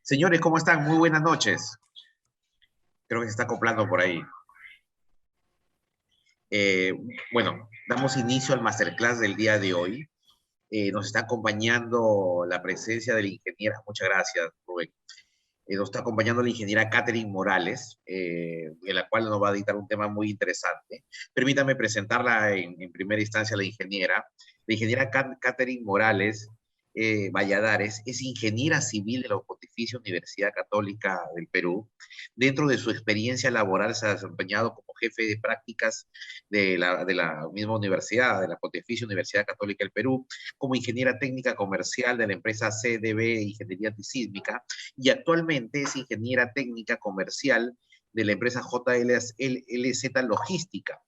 Señores, ¿cómo están? Muy buenas noches. Creo que se está acoplando por ahí. Eh, bueno, damos inicio al masterclass del día de hoy. Nos está acompañando la presencia de la ingeniera, muchas gracias, Rubén. Nos está acompañando la ingeniera Catherine Morales, en la cual nos va a dictar un tema muy interesante. Permítame presentarla en primera instancia a la ingeniera. La ingeniera Catherine Morales Valladares es ingeniera civil de la Pontificia Universidad Católica del Perú. Dentro de su experiencia laboral se ha desempeñado como jefe de prácticas de la misma universidad, de la Pontificia Universidad Católica del Perú, como ingeniera técnica comercial de la empresa CDB Ingeniería Antisísmica, y actualmente es ingeniera técnica comercial de la empresa JLZ Logística.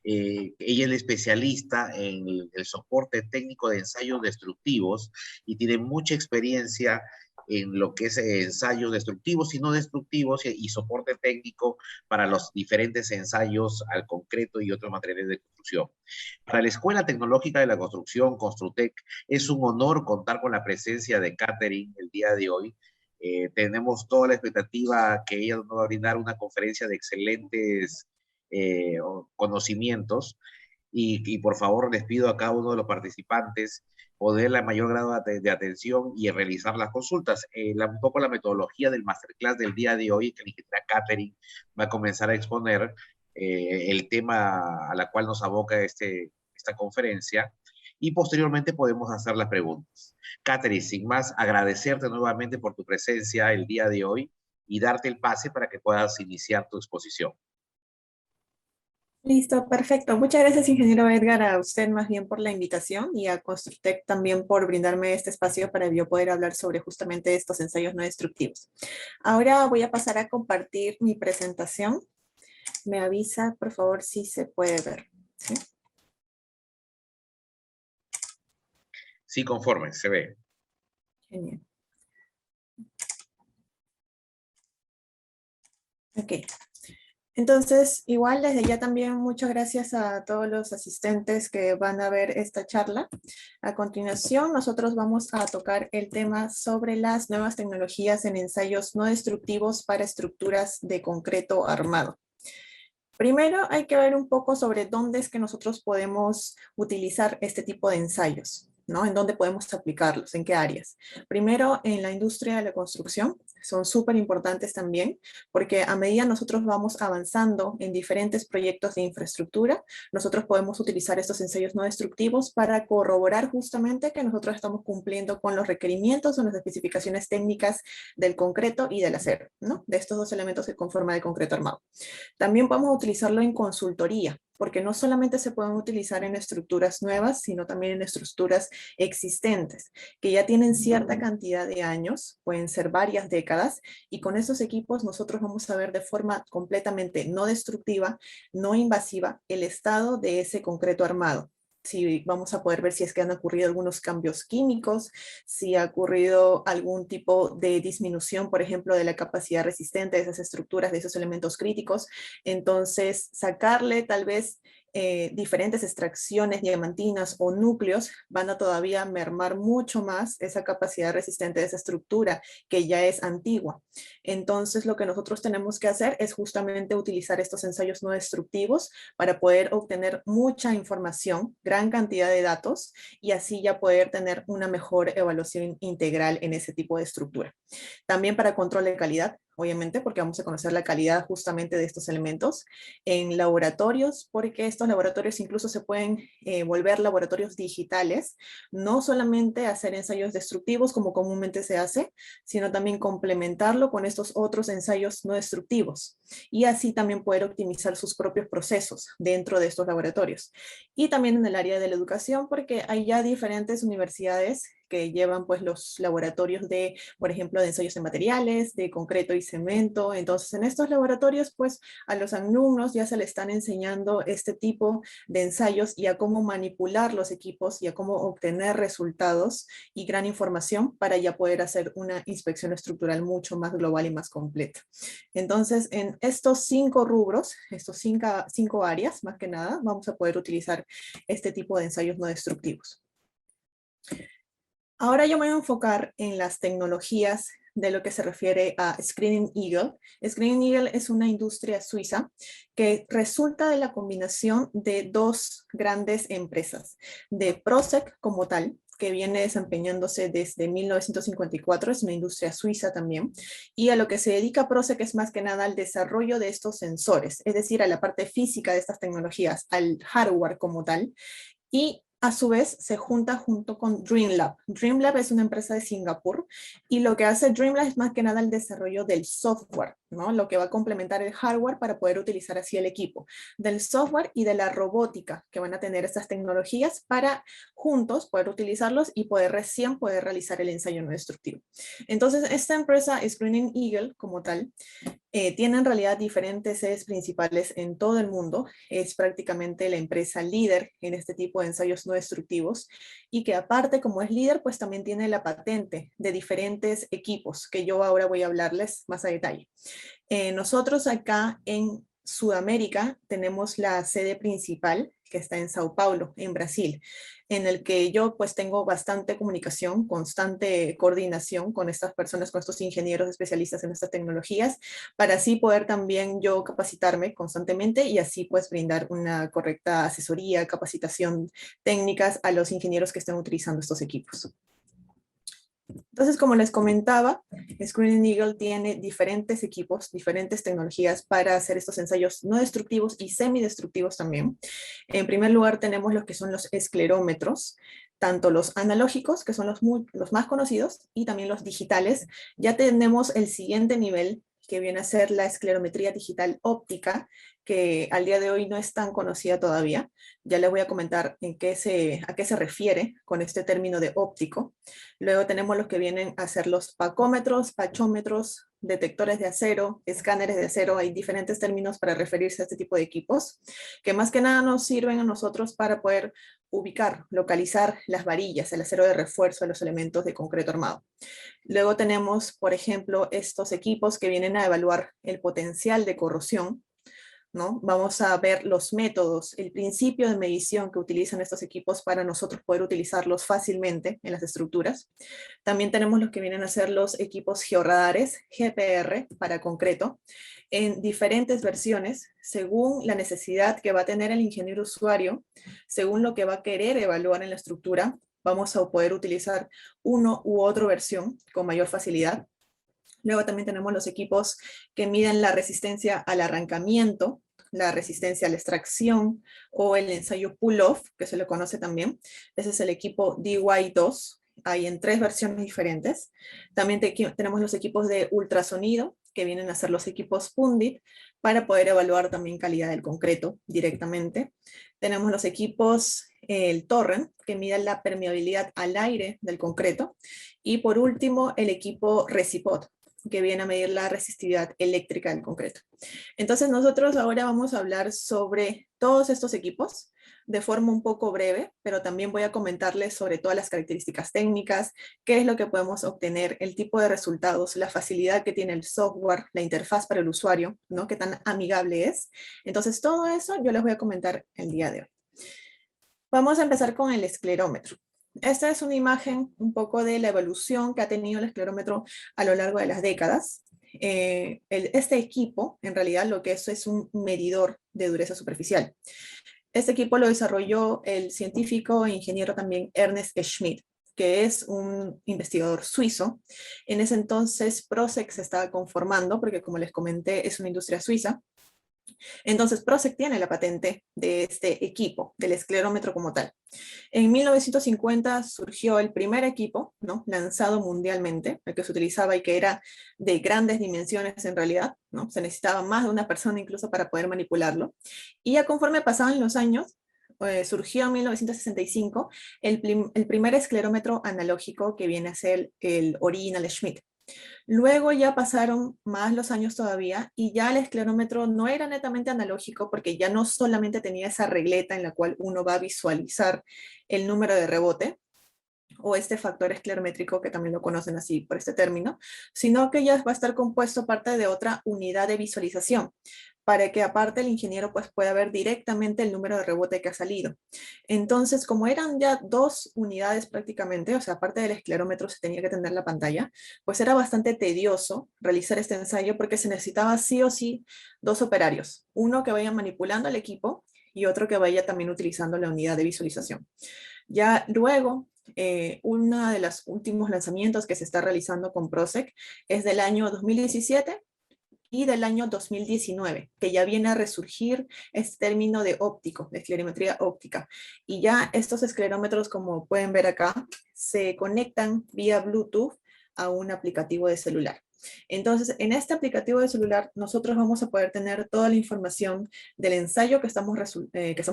Ella es especialista en el soporte técnico de ensayos destructivos y tiene mucha experiencia en lo que es ensayos destructivos y no destructivos y soporte técnico para los diferentes ensayos al concreto y otros materiales de construcción. Para la Escuela Tecnológica de la Construcción, Construtec, es un honor contar con la presencia de Catherine el día de hoy. Tenemos toda la expectativa que ella nos va a brindar una conferencia de excelentes conocimientos y por favor les pido a cada uno de los participantes poner la mayor grado de atención y realizar las consultas. Un poco la metodología del masterclass del día de hoy, que la ingeniera Catherine va a comenzar a exponer el tema a la cual nos aboca esta conferencia, y posteriormente podemos hacer las preguntas. Catherine, sin más, agradecerte nuevamente por tu presencia el día de hoy y darte el pase para que puedas iniciar tu exposición. Listo, perfecto. Muchas gracias, ingeniero Edgar, a usted más bien por la invitación y a Constructec también por brindarme este espacio para yo poder hablar sobre justamente estos ensayos no destructivos. Ahora voy a pasar a compartir mi presentación. Me avisa, por favor, si se puede ver. ¿Sí? Sí, conforme, se ve. Genial. Ok. Entonces, igual desde ya también muchas gracias a todos los asistentes que van a ver esta charla. A continuación, nosotros vamos a tocar el tema sobre las nuevas tecnologías en ensayos no destructivos para estructuras de concreto armado. Primero hay que ver un poco sobre dónde es que nosotros podemos utilizar este tipo de ensayos, ¿no? En dónde podemos aplicarlos, en qué áreas. Primero, en la industria de la construcción, son súper importantes también, porque a medida nosotros vamos avanzando en diferentes proyectos de infraestructura, nosotros podemos utilizar estos ensayos no destructivos para corroborar justamente que nosotros estamos cumpliendo con los requerimientos o las especificaciones técnicas del concreto y del acero, ¿no? De estos dos elementos que conforman el concreto armado. También podemos utilizarlo en consultoría, porque no solamente se pueden utilizar en estructuras nuevas, sino también en estructuras existentes, que ya tienen cierta cantidad de años, pueden ser varias décadas, y con esos equipos nosotros vamos a ver de forma completamente no destructiva, no invasiva, el estado de ese concreto armado. Si vamos a poder ver si es que han ocurrido algunos cambios químicos, si ha ocurrido algún tipo de disminución, por ejemplo, de la capacidad resistente de esas estructuras, de esos elementos críticos. Entonces, sacarle tal vez diferentes extracciones diamantinas o núcleos van a todavía mermar mucho más esa capacidad resistente de esa estructura que ya es antigua. Entonces, lo que nosotros tenemos que hacer es justamente utilizar estos ensayos no destructivos para poder obtener mucha información, gran cantidad de datos, y así ya poder tener una mejor evaluación integral en ese tipo de estructura. También para control de calidad, obviamente, porque vamos a conocer la calidad justamente de estos elementos. En laboratorios, porque estos laboratorios incluso se pueden volver laboratorios digitales, no solamente hacer ensayos destructivos como comúnmente se hace, sino también complementarlo con estos otros ensayos no destructivos, y así también poder optimizar sus propios procesos dentro de estos laboratorios. Y también en el área de la educación, porque hay ya diferentes universidades que llevan pues los laboratorios de, por ejemplo, de ensayos de materiales, de concreto y cemento. Entonces, en estos laboratorios, pues a los alumnos ya se les están enseñando este tipo de ensayos y a cómo manipular los equipos y a cómo obtener resultados y gran información para ya poder hacer una inspección estructural mucho más global y más completa. Entonces, en estos 5 rubros, estos 5 áreas, más que nada, vamos a poder utilizar este tipo de ensayos no destructivos. Ahora yo me voy a enfocar en las tecnologías de lo que se refiere a Screening Eagle. Screening Eagle es una industria suiza que resulta de la combinación de dos grandes empresas, de Proceq como tal, que viene desempeñándose desde 1954, es una industria suiza también, y a lo que se dedica Proceq es más que nada al desarrollo de estos sensores, es decir, a la parte física de estas tecnologías, al hardware como tal, y a su vez se junto con DreamLab. DreamLab es una empresa de Singapur y lo que hace DreamLab es más que nada el desarrollo del software, ¿no? Lo que va a complementar el hardware para poder utilizar así el equipo, del software y de la robótica que van a tener estas tecnologías para juntos poder utilizarlos y recién poder realizar el ensayo no destructivo. Entonces, esta empresa Screening Eagle como tal tiene en realidad diferentes sedes principales en todo el mundo. Es prácticamente la empresa líder en este tipo de ensayos no destructivos y que aparte como es líder, pues también tiene la patente de diferentes equipos que yo ahora voy a hablarles más a detalle. Nosotros acá en Sudamérica tenemos la sede principal que está en Sao Paulo, en Brasil, en el que yo pues tengo bastante comunicación, constante coordinación con estas personas, con estos ingenieros especialistas en estas tecnologías, para así poder también yo capacitarme constantemente y así pues brindar una correcta asesoría, capacitación técnicas a los ingenieros que estén utilizando estos equipos. Entonces, como les comentaba, Screening Eagle tiene diferentes equipos, diferentes tecnologías para hacer estos ensayos no destructivos y semidestructivos también. En primer lugar, tenemos lo que son los esclerómetros, tanto los analógicos, que son los más conocidos, y también los digitales. Ya tenemos el siguiente nivel, que viene a ser la esclerometría digital óptica, que al día de hoy no es tan conocida todavía. Ya les voy a comentar a qué se refiere con este término de óptico. Luego tenemos los que vienen a ser los pacómetros, pachómetros, detectores de acero, escáneres de acero. Hay diferentes términos para referirse a este tipo de equipos, que más que nada nos sirven a nosotros para poder ubicar, localizar las varillas, el acero de refuerzo de los elementos de concreto armado. Luego tenemos, por ejemplo, estos equipos que vienen a evaluar el potencial de corrosión, ¿no? Vamos a ver los métodos, el principio de medición que utilizan estos equipos para nosotros poder utilizarlos fácilmente en las estructuras. También tenemos los que vienen a ser los equipos georradares, GPR, para concreto, en diferentes versiones, según la necesidad que va a tener el ingeniero usuario, según lo que va a querer evaluar en la estructura, vamos a poder utilizar uno u otra versión con mayor facilidad. Luego también tenemos los equipos que miden la resistencia al arrancamiento, la resistencia a la extracción o el ensayo pull-off, que se le conoce también. Ese es el equipo DY2. Hay en 3 versiones diferentes. También tenemos los equipos de ultrasonido, que vienen a ser los equipos Pundit, para poder evaluar también calidad del concreto directamente. Tenemos los equipos, el Torrent, que mide la permeabilidad al aire del concreto. Y por último, el equipo Recipod, que viene a medir la resistividad eléctrica del concreto. Entonces nosotros ahora vamos a hablar sobre todos estos equipos de forma un poco breve, pero también voy a comentarles sobre todas las características técnicas, qué es lo que podemos obtener, el tipo de resultados, la facilidad que tiene el software, la interfaz para el usuario, ¿no? Qué tan amigable es. Entonces todo eso yo les voy a comentar el día de hoy. Vamos a empezar con el esclerómetro. Esta es una imagen un poco de la evolución que ha tenido el esclerómetro a lo largo de las décadas. Este equipo, en realidad, lo que es un medidor de dureza superficial. Este equipo lo desarrolló el científico e ingeniero también Ernest Schmidt, que es un investigador suizo. En ese entonces, Proceq se estaba conformando, porque como les comenté, es una industria suiza. Entonces, Proceq tiene la patente de este equipo, del esclerómetro como tal. En 1950 surgió el primer equipo, ¿no? Lanzado mundialmente, el que se utilizaba y que era de grandes dimensiones en realidad, ¿no? Se necesitaba más de una persona incluso para poder manipularlo. Y ya conforme pasaban los años, surgió en 1965 el primer esclerómetro analógico que viene a ser el Original Schmidt. Luego ya pasaron más los años todavía y ya el esclerómetro no era netamente analógico porque ya no solamente tenía esa regleta en la cual uno va a visualizar el número de rebote o este factor esclerométrico, que también lo conocen así por este término, sino que ya va a estar compuesto parte de otra unidad de visualización, para que aparte el ingeniero pues pueda ver directamente el número de rebote que ha salido. Entonces, como eran ya dos unidades prácticamente, o sea, aparte del esclerómetro se tenía que tener la pantalla, pues era bastante tedioso realizar este ensayo porque se necesitaba sí o sí dos operarios, uno que vaya manipulando el equipo y otro que vaya también utilizando la unidad de visualización. Ya luego, uno de los últimos lanzamientos que se está realizando con PROSEC es del año 2017 y del año 2019, que ya viene a resurgir este término de óptico, de esclerometría óptica. Y ya estos esclerómetros, como pueden ver acá, se conectan vía Bluetooth a un aplicativo de celular. Entonces, en este aplicativo de celular, nosotros vamos a poder tener toda la información del ensayo que estamos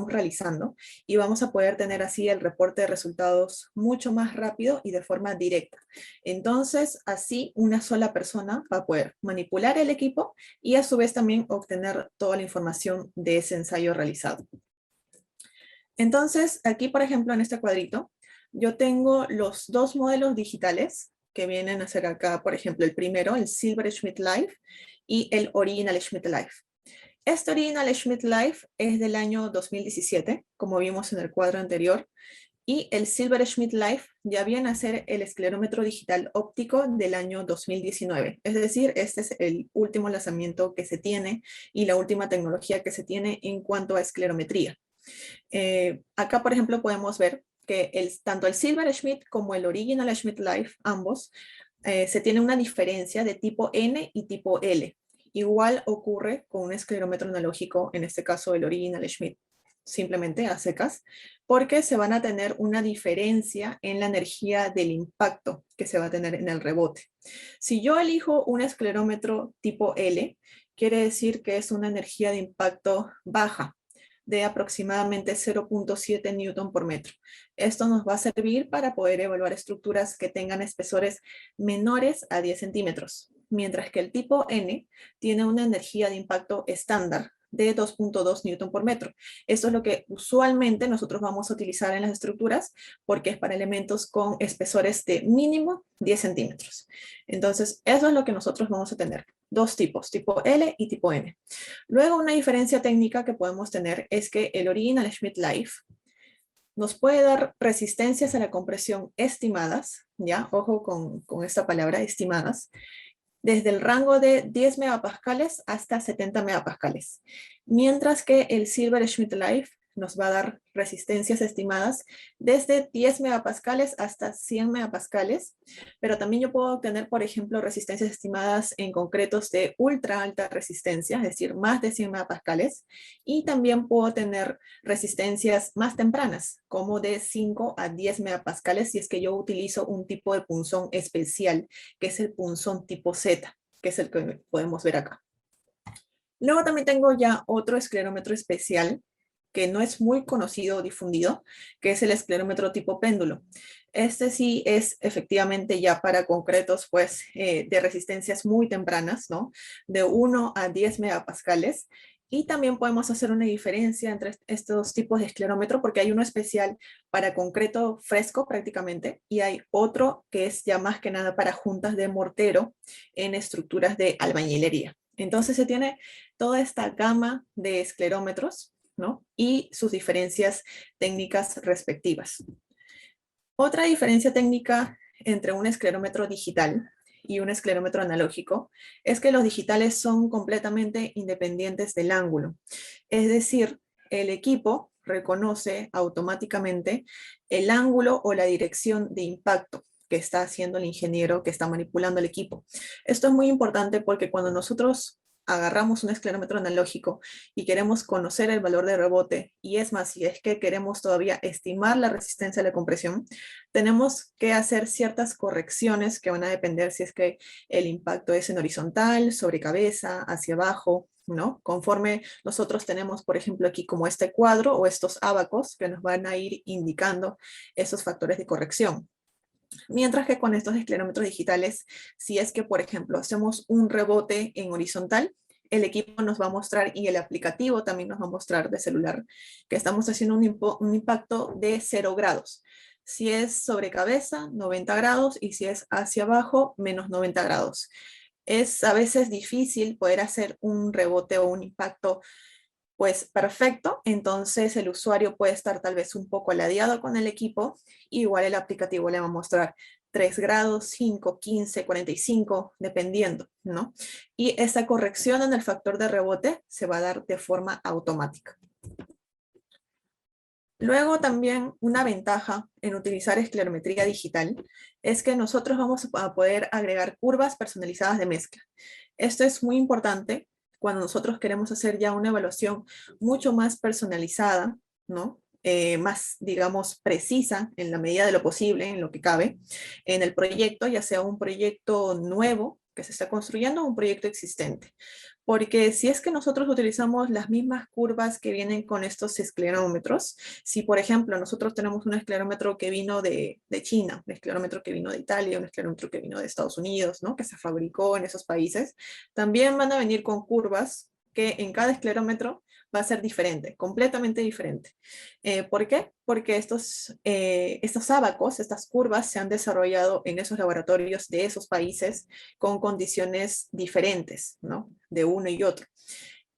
realizando y vamos a poder tener así el reporte de resultados mucho más rápido y de forma directa. Entonces, así una sola persona va a poder manipular el equipo y a su vez también obtener toda la información de ese ensayo realizado. Entonces, aquí, por ejemplo, en este cuadrito, yo tengo los dos modelos digitales que vienen a ser acá, por ejemplo, el primero, el Silver Schmidt Life y el Original Schmidt Life. Este Original Schmidt Life es del año 2017, como vimos en el cuadro anterior, y el Silver Schmidt Life ya viene a ser el esclerómetro digital óptico del año 2019. Es decir, este es el último lanzamiento que se tiene y la última tecnología que se tiene en cuanto a esclerometría. Acá, por ejemplo, podemos ver que tanto el Silver Schmidt como el Original Schmidt Life, ambos, se tiene una diferencia de tipo N y tipo L. Igual ocurre con un esclerómetro analógico, en este caso el Original Schmidt, simplemente a secas, porque se van a tener una diferencia en la energía del impacto que se va a tener en el rebote. Si yo elijo un esclerómetro tipo L, quiere decir que es una energía de impacto baja, de aproximadamente 0.7 newton por metro. Esto nos va a servir para poder evaluar estructuras que tengan espesores menores a 10 centímetros, mientras que el tipo N tiene una energía de impacto estándar de 2.2 newton por metro. Esto es lo que usualmente nosotros vamos a utilizar en las estructuras porque es para elementos con espesores de mínimo 10 centímetros. Entonces, eso es lo que nosotros vamos a tener. Dos tipos, tipo L y tipo N. Luego, una diferencia técnica que podemos tener es que el Original Schmidt Life nos puede dar resistencias a la compresión estimadas, ya, ojo con esta palabra, estimadas, desde el rango de 10 megapascales hasta 70 megapascales, mientras que el Silver Schmidt Life nos va a dar resistencias estimadas desde 10 megapascales hasta 100 megapascales, pero también yo puedo obtener, por ejemplo, resistencias estimadas en concretos de ultra alta resistencia, es decir, más de 100 megapascales, y también puedo tener resistencias más tempranas, como de 5 a 10 megapascales, si es que yo utilizo un tipo de punzón especial, que es el punzón tipo Z, que es el que podemos ver acá. Luego también tengo ya otro esclerómetro especial, que no es muy conocido o difundido, que es el esclerómetro tipo péndulo. Este sí es efectivamente ya para concretos pues, de resistencias muy tempranas, ¿no? De 1 a 10 megapascales. Y también podemos hacer una diferencia entre estos tipos de esclerómetro porque hay uno especial para concreto fresco prácticamente y hay otro que es ya más que nada para juntas de mortero en estructuras de albañilería. Entonces se tiene toda esta gama de esclerómetros, ¿no? Y sus diferencias técnicas respectivas. Otra diferencia técnica entre un esclerómetro digital y un esclerómetro analógico es que los digitales son completamente independientes del ángulo. Es decir, el equipo reconoce automáticamente el ángulo o la dirección de impacto que está haciendo el ingeniero que está manipulando el equipo. Esto es muy importante porque cuando nosotros agarramos un esclerómetro analógico y queremos conocer el valor de rebote, y es más, si es que queremos todavía estimar la resistencia a la compresión, tenemos que hacer ciertas correcciones que van a depender si es que el impacto es en horizontal, sobre cabeza, hacia abajo, ¿no? Conforme nosotros tenemos, por ejemplo, aquí como este cuadro o estos ábacos que nos van a ir indicando esos factores de corrección. Mientras que con estos esclerómetros digitales, si es que, por ejemplo, hacemos un rebote en horizontal, el equipo nos va a mostrar y el aplicativo también nos va a mostrar de celular que estamos haciendo un impacto de 0 grados. Si es sobre cabeza, 90 grados, y si es hacia abajo, menos 90 grados. Es a veces difícil poder hacer un rebote o un impacto pues perfecto, entonces el usuario puede estar tal vez un poco ladeado con el equipo, igual el aplicativo le va a mostrar 3 grados, 5, 15, 45, dependiendo, ¿no? Y esa corrección en el factor de rebote se va a dar de forma automática. Luego también una ventaja en utilizar esclerometría digital es que nosotros vamos a poder agregar curvas personalizadas de mezcla. Esto es muy importante cuando nosotros queremos hacer ya una evaluación mucho más personalizada, ¿no? Más, digamos, precisa en la medida de lo posible, en lo que cabe, en el proyecto, ya sea un proyecto nuevo que se está construyendo o un proyecto existente. Porque si es que nosotros utilizamos las mismas curvas que vienen con estos esclerómetros, si por ejemplo nosotros tenemos un esclerómetro que vino de China, un esclerómetro que vino de Italia, un esclerómetro que vino de Estados Unidos, ¿no? Que se fabricó en esos países, también van a venir con curvas que en cada esclerómetro va a ser diferente, completamente diferente. ¿Por qué? Porque estos ábacos, estas curvas se han desarrollado en esos laboratorios de esos países con condiciones diferentes, ¿no? De uno y otro.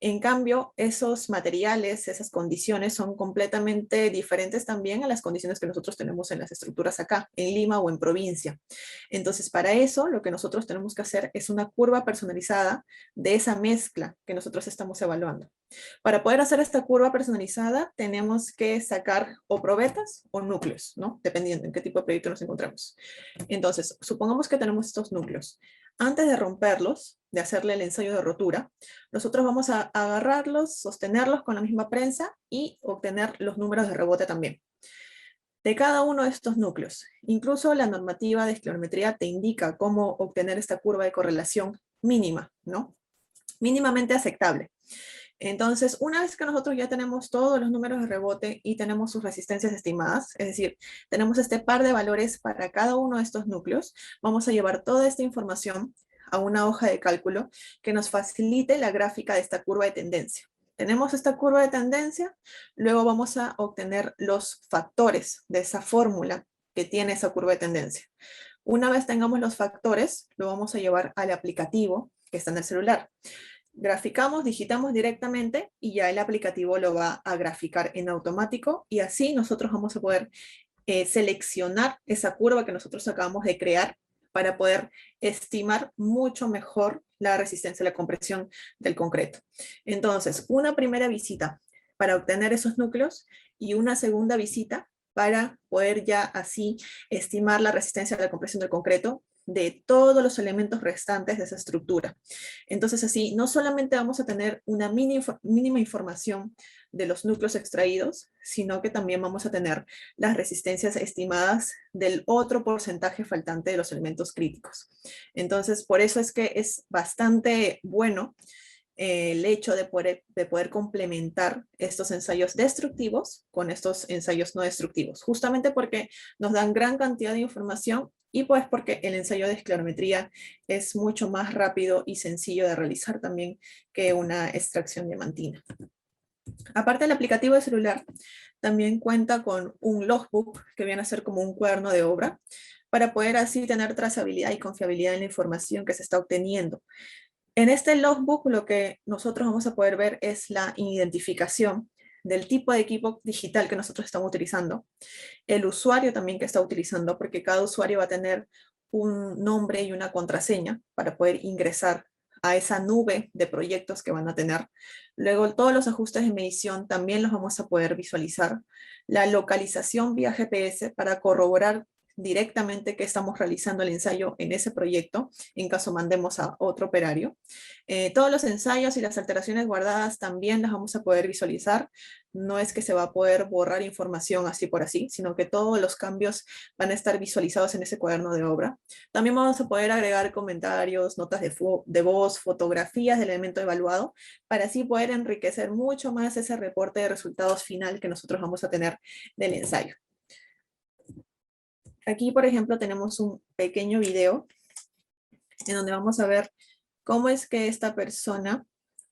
En cambio, esos materiales, esas condiciones son completamente diferentes también a las condiciones que nosotros tenemos en las estructuras acá, en Lima o en provincia. Entonces, para eso, lo que nosotros tenemos que hacer es una curva personalizada de esa mezcla que nosotros estamos evaluando. Para poder hacer esta curva personalizada, tenemos que sacar o probetas o núcleos, ¿no? Dependiendo en qué tipo de proyecto nos encontramos. Entonces, supongamos que tenemos estos núcleos. Antes de romperlos, de hacerle el ensayo de rotura, nosotros vamos a agarrarlos, sostenerlos con la misma prensa y obtener los números de rebote también de cada uno de estos núcleos. Incluso la normativa de esclerometría te indica cómo obtener esta curva de correlación mínima, ¿no? Mínimamente aceptable. Entonces, una vez que nosotros ya tenemos todos los números de rebote y tenemos sus resistencias estimadas, es decir, tenemos este par de valores para cada uno de estos núcleos, vamos a llevar toda esta información a una hoja de cálculo que nos facilite la gráfica de esta curva de tendencia. Tenemos esta curva de tendencia, luego vamos a obtener los factores de esa fórmula que tiene esa curva de tendencia. Una vez tengamos los factores, lo vamos a llevar al aplicativo que está en el celular. Graficamos, digitamos directamente y ya el aplicativo lo va a graficar en automático y así nosotros vamos a poder seleccionar esa curva que nosotros acabamos de crear para poder estimar mucho mejor la resistencia a la compresión del concreto. Entonces, una primera visita para obtener esos núcleos y una segunda visita para poder ya así estimar la resistencia a la compresión del concreto de todos los elementos restantes de esa estructura. Entonces así, no solamente vamos a tener una mínima información de los núcleos extraídos, sino que también vamos a tener las resistencias estimadas del otro porcentaje faltante de los elementos críticos. Entonces, por eso es que es bastante bueno el hecho de poder complementar estos ensayos destructivos con estos ensayos no destructivos, justamente porque nos dan gran cantidad de información y pues porque el ensayo de esclerometría es mucho más rápido y sencillo de realizar también que una extracción diamantina. Aparte del aplicativo de celular, también cuenta con un logbook que viene a ser como un cuaderno de obra para poder así tener trazabilidad y confiabilidad en la información que se está obteniendo. En este logbook lo que nosotros vamos a poder ver es la identificación del tipo de equipo digital que nosotros estamos utilizando, el usuario también que está utilizando, porque cada usuario va a tener un nombre y una contraseña para poder ingresar a esa nube de proyectos que van a tener. Luego, todos los ajustes de medición también los vamos a poder visualizar. La localización vía GPS para corroborar directamente que estamos realizando el ensayo en ese proyecto, en caso mandemos a otro operario. Todos los ensayos y las alteraciones guardadas también las vamos a poder visualizar. No es que se va a poder borrar información así por así, sino que todos los cambios van a estar visualizados en ese cuaderno de obra. También vamos a poder agregar comentarios, notas de voz, fotografías del elemento evaluado, para así poder enriquecer mucho más ese reporte de resultados final que nosotros vamos a tener del ensayo. Aquí, por ejemplo, tenemos un pequeño video en donde vamos a ver cómo es que esta persona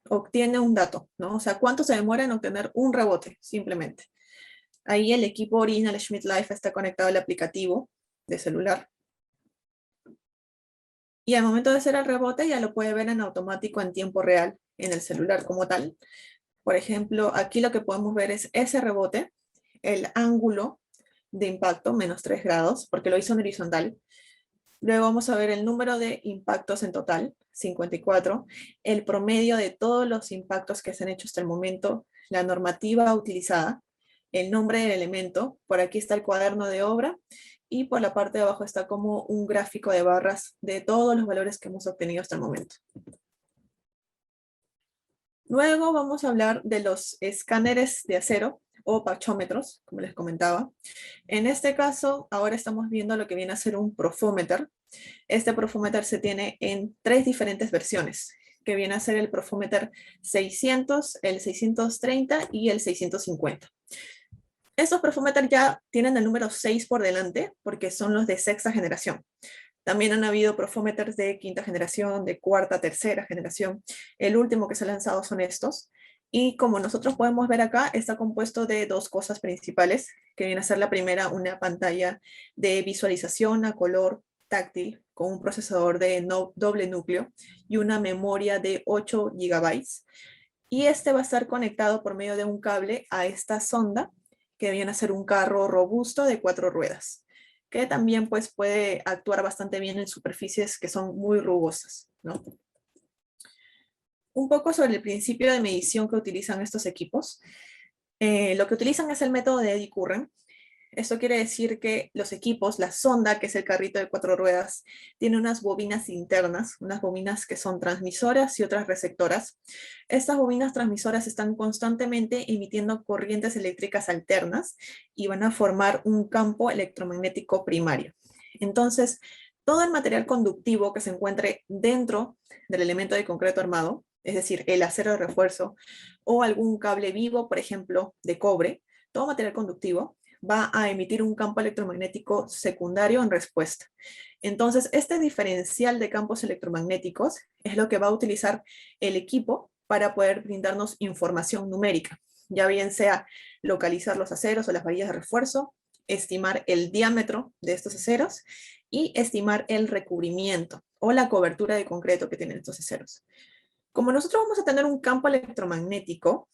obtiene un dato, ¿no? O sea, cuánto se demora en obtener un rebote, simplemente. Ahí el equipo Original Schmidt Life está conectado al aplicativo de celular. Y al momento de hacer el rebote ya lo puede ver en automático en tiempo real en el celular como tal. Por ejemplo, aquí lo que podemos ver es ese rebote, el ángulo de impacto, menos 3 grados, porque lo hizo en horizontal. Luego vamos a ver el número de impactos en total, 54, el promedio de todos los impactos que se han hecho hasta el momento, la normativa utilizada, el nombre del elemento, por aquí está el cuaderno de obra, y por la parte de abajo está como un gráfico de barras de todos los valores que hemos obtenido hasta el momento. Luego vamos a hablar de los escáneres de acero o pachómetros, como les comentaba. En este caso, ahora estamos viendo lo que viene a ser un profómetro. Este profómetro se tiene en 3 diferentes versiones, que viene a ser el profómetro 600, el 630 y el 650. Estos profómetros ya tienen el número 6 por delante, porque son los de sexta generación. También han habido profómetros de quinta generación, de cuarta, tercera generación. El último que se ha lanzado son estos. Y como nosotros podemos ver acá, está compuesto de 2 cosas principales, que viene a ser la primera, una pantalla de visualización a color táctil con un procesador de doble núcleo y una memoria de 8 gigabytes. Y este va a estar conectado por medio de un cable a esta sonda, que viene a ser un carro robusto de 4 ruedas, que también pues, puede actuar bastante bien en superficies que son muy rugosas, ¿no? Un poco sobre el principio de medición que utilizan estos equipos. Lo que utilizan es el método de Eddy Current. Esto quiere decir que los equipos, la sonda, que es el carrito de 4 ruedas, tiene unas bobinas internas, unas bobinas que son transmisoras y otras receptoras. Estas bobinas transmisoras están constantemente emitiendo corrientes eléctricas alternas y van a formar un campo electromagnético primario. Entonces, todo el material conductivo que se encuentre dentro del elemento de concreto armado, es decir, el acero de refuerzo o algún cable vivo, por ejemplo, de cobre, todo material conductivo, va a emitir un campo electromagnético secundario en respuesta. Entonces, este diferencial de campos electromagnéticos es lo que va a utilizar el equipo para poder brindarnos información numérica, ya bien sea localizar los aceros o las varillas de refuerzo, estimar el diámetro de estos aceros y estimar el recubrimiento o la cobertura de concreto que tienen estos aceros. Como nosotros vamos a tener un campo electromagnético,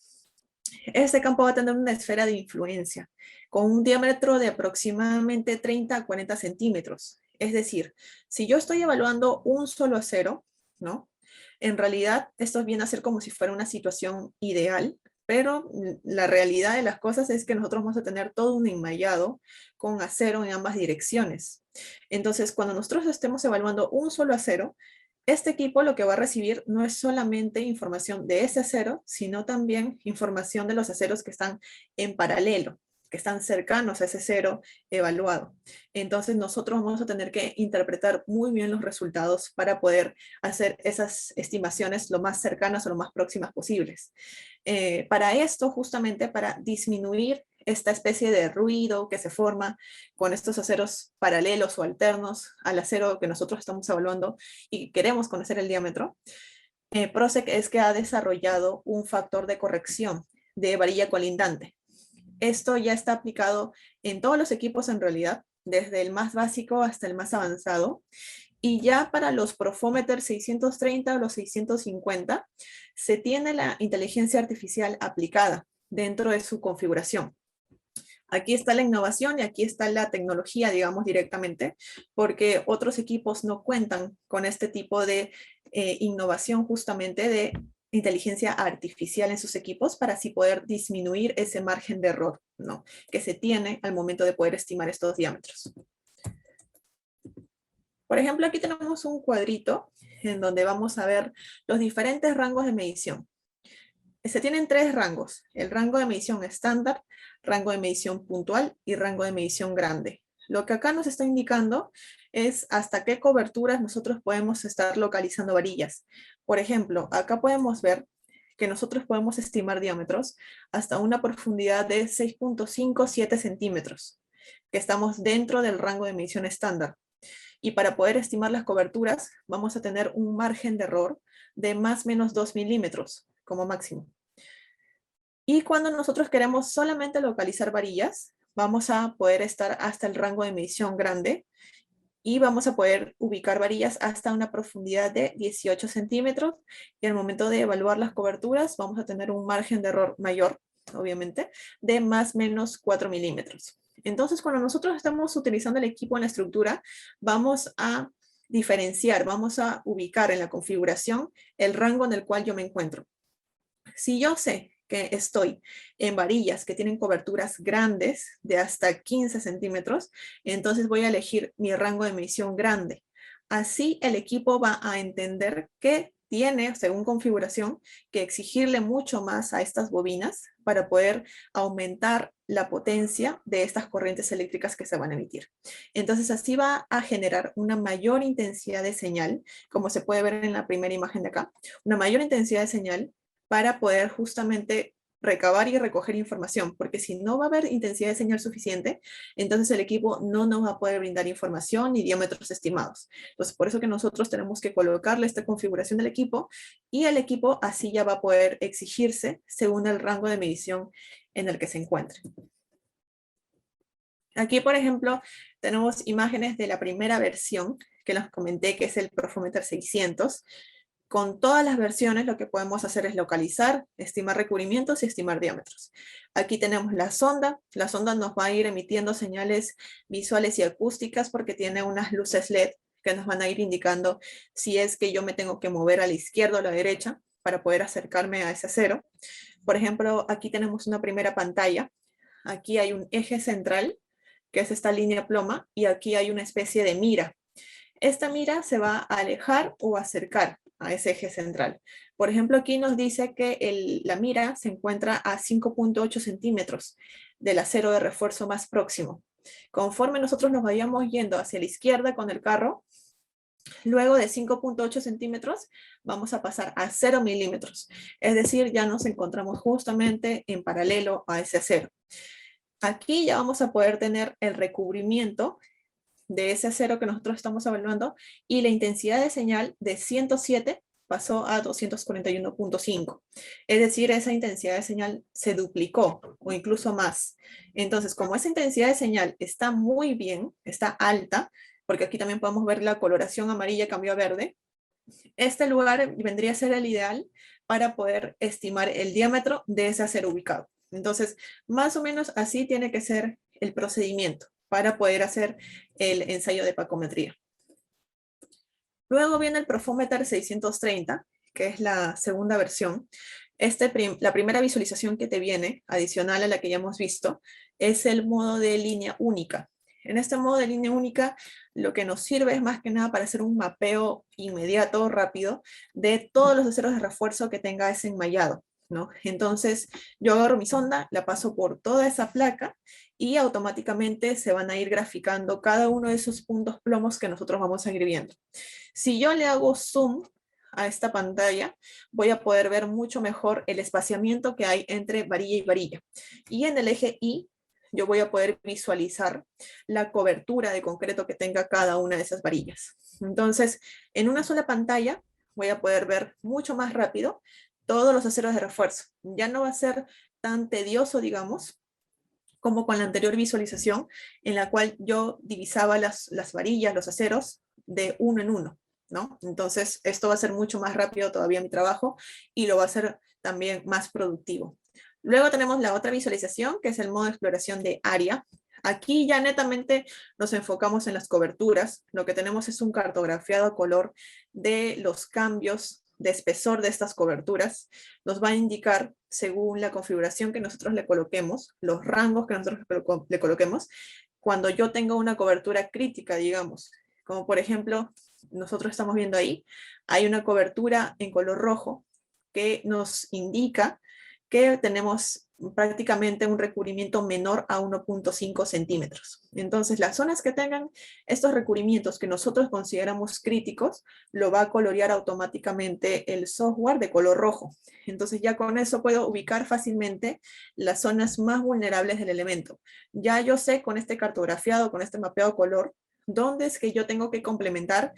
este campo va a tener una esfera de influencia con un diámetro de aproximadamente 30 a 40 centímetros. Es decir, si yo estoy evaluando un solo acero, ¿no? En realidad, esto viene a ser como si fuera una situación ideal, pero la realidad de las cosas es que nosotros vamos a tener todo un enmallado con acero en ambas direcciones. Entonces, cuando nosotros estemos evaluando un solo acero, este equipo lo que va a recibir no es solamente información de ese acero, sino también información de los aceros que están en paralelo, que están cercanos a ese acero evaluado. Entonces nosotros vamos a tener que interpretar muy bien los resultados para poder hacer esas estimaciones lo más cercanas o lo más próximas posibles. Para esto, justamente para disminuir esta especie de ruido que se forma con estos aceros paralelos o alternos al acero que nosotros estamos evaluando y queremos conocer el diámetro, PROSEC es que ha desarrollado un factor de corrección de varilla colindante. Esto ya está aplicado en todos los equipos en realidad, desde el más básico hasta el más avanzado. Y ya para los Profometer 630 o los 650, se tiene la inteligencia artificial aplicada dentro de su configuración. Aquí está la innovación y aquí está la tecnología, digamos, directamente, porque otros equipos no cuentan con este tipo de innovación justamente de inteligencia artificial en sus equipos para así poder disminuir ese margen de error, ¿no?, que se tiene al momento de poder estimar estos diámetros. Por ejemplo, aquí tenemos un cuadrito en donde vamos a ver los diferentes rangos de medición. Se tienen 3 rangos: el rango de medición estándar, rango de medición puntual y rango de medición grande. Lo que acá nos está indicando es hasta qué coberturas nosotros podemos estar localizando varillas. Por ejemplo, acá podemos ver que nosotros podemos estimar diámetros hasta una profundidad de 6.57 centímetros, que estamos dentro del rango de medición estándar. Y para poder estimar las coberturas, vamos a tener un margen de error de más o menos 2 milímetros como máximo. Y cuando nosotros queremos solamente localizar varillas, vamos a poder estar hasta el rango de medición grande y vamos a poder ubicar varillas hasta una profundidad de 18 centímetros y al momento de evaluar las coberturas vamos a tener un margen de error mayor, obviamente, de más o menos 4 milímetros. Entonces, cuando nosotros estamos utilizando el equipo en la estructura, vamos a diferenciar, vamos a ubicar en la configuración el rango en el cual yo me encuentro. Si yo sé que estoy en varillas que tienen coberturas grandes de hasta 15 centímetros, entonces voy a elegir mi rango de medición grande. Así el equipo va a entender que tiene, según configuración, que exigirle mucho más a estas bobinas para poder aumentar la potencia de estas corrientes eléctricas que se van a emitir. Entonces así va a generar una mayor intensidad de señal, como se puede ver en la primera imagen de acá, una mayor intensidad de señal para poder justamente recabar y recoger información, porque si no va a haber intensidad de señal suficiente, entonces el equipo no nos va a poder brindar información ni diámetros estimados. Entonces, por eso que nosotros tenemos que colocarle esta configuración del equipo y el equipo así ya va a poder exigirse según el rango de medición en el que se encuentre. Aquí, por ejemplo, tenemos imágenes de la primera versión que les comenté, que es el Profometer 600. Con todas las versiones lo que podemos hacer es localizar, estimar recubrimientos y estimar diámetros. Aquí tenemos la sonda nos va a ir emitiendo señales visuales y acústicas porque tiene unas luces LED que nos van a ir indicando si es que yo me tengo que mover a la izquierda o a la derecha para poder acercarme a ese acero. Por ejemplo, aquí tenemos una primera pantalla. Aquí hay un eje central, que es esta línea ploma, y aquí hay una especie de mira. Esta mira se va a alejar o acercar a ese eje central. Por ejemplo, aquí nos dice que la mira se encuentra a 5.8 centímetros del acero de refuerzo más próximo. Conforme nosotros nos vayamos yendo hacia la izquierda con el carro, luego de 5.8 centímetros vamos a pasar a 0 milímetros. Es decir, ya nos encontramos justamente en paralelo a ese acero. Aquí ya vamos a poder tener el recubrimiento de ese acero que nosotros estamos evaluando y la intensidad de señal de 107 pasó a 241.5. Es decir, esa intensidad de señal se duplicó o incluso más. Entonces, como esa intensidad de señal está muy bien, está alta, porque aquí también podemos ver la coloración amarilla cambió a verde, este lugar vendría a ser el ideal para poder estimar el diámetro de ese acero ubicado. Entonces, más o menos así tiene que ser el procedimiento para poder hacer el ensayo de pacometría. Luego viene el Profometer 630, que es la segunda versión. La primera visualización que te viene, adicional a la que ya hemos visto, es el modo de línea única. En este modo de línea única, lo que nos sirve es más que nada para hacer un mapeo inmediato, rápido, de todos los aceros de refuerzo que tenga ese enmallado, ¿no? Entonces, yo agarro mi sonda, la paso por toda esa placa y automáticamente se van a ir graficando cada uno de esos puntos plomos que nosotros vamos a ir viendo. Si yo le hago zoom a esta pantalla, voy a poder ver mucho mejor el espaciamiento que hay entre varilla y varilla. Y en el eje Y, yo voy a poder visualizar la cobertura de concreto que tenga cada una de esas varillas. Entonces, en una sola pantalla, voy a poder ver mucho más rápido todos los aceros de refuerzo. Ya no va a ser tan tedioso, digamos, como con la anterior visualización, en la cual yo divisaba las varillas, los aceros, de uno en uno, ¿no? Entonces, esto va a ser mucho más rápido todavía mi trabajo y lo va a hacer también más productivo. Luego tenemos la otra visualización, que es el modo de exploración de área. Aquí ya netamente nos enfocamos en las coberturas. Lo que tenemos es un cartografiado a color de los cambios de espesor de estas coberturas. Nos va a indicar, según la configuración que nosotros le coloquemos, los rangos que nosotros le coloquemos, cuando yo tengo una cobertura crítica, digamos. Como por ejemplo, nosotros estamos viendo ahí, hay una cobertura en color rojo que nos indica que tenemos prácticamente un recubrimiento menor a 1.5 centímetros. Entonces, las zonas que tengan estos recubrimientos que nosotros consideramos críticos, lo va a colorear automáticamente el software de color rojo. Entonces, ya con eso puedo ubicar fácilmente las zonas más vulnerables del elemento. Ya yo sé con este cartografiado, con este mapeado color, dónde es que yo tengo que complementar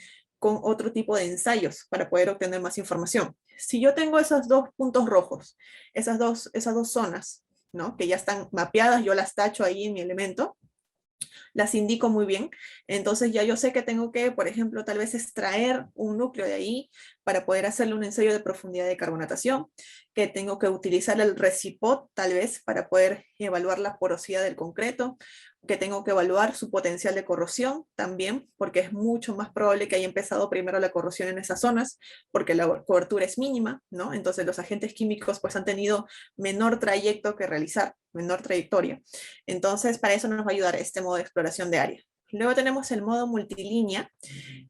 con otro tipo de ensayos para poder obtener más información. Si yo tengo esos dos puntos rojos, esas dos zonas, ¿no? Que ya están mapeadas, yo las tacho ahí en mi elemento, las indico muy bien. Entonces ya yo sé que tengo que, por ejemplo, tal vez extraer un núcleo de ahí para poder hacerle un ensayo de profundidad de carbonatación, que tengo que utilizar el Recipot tal vez para poder evaluar la porosidad del concreto, que tengo que evaluar su potencial de corrosión también, porque es mucho más probable que haya empezado primero la corrosión en esas zonas, porque la cobertura es mínima, ¿no? Entonces los agentes químicos pues han tenido menor trayecto que realizar, menor trayectoria. Entonces para eso nos va a ayudar este modo de exploración de área. Luego tenemos el modo multilínea.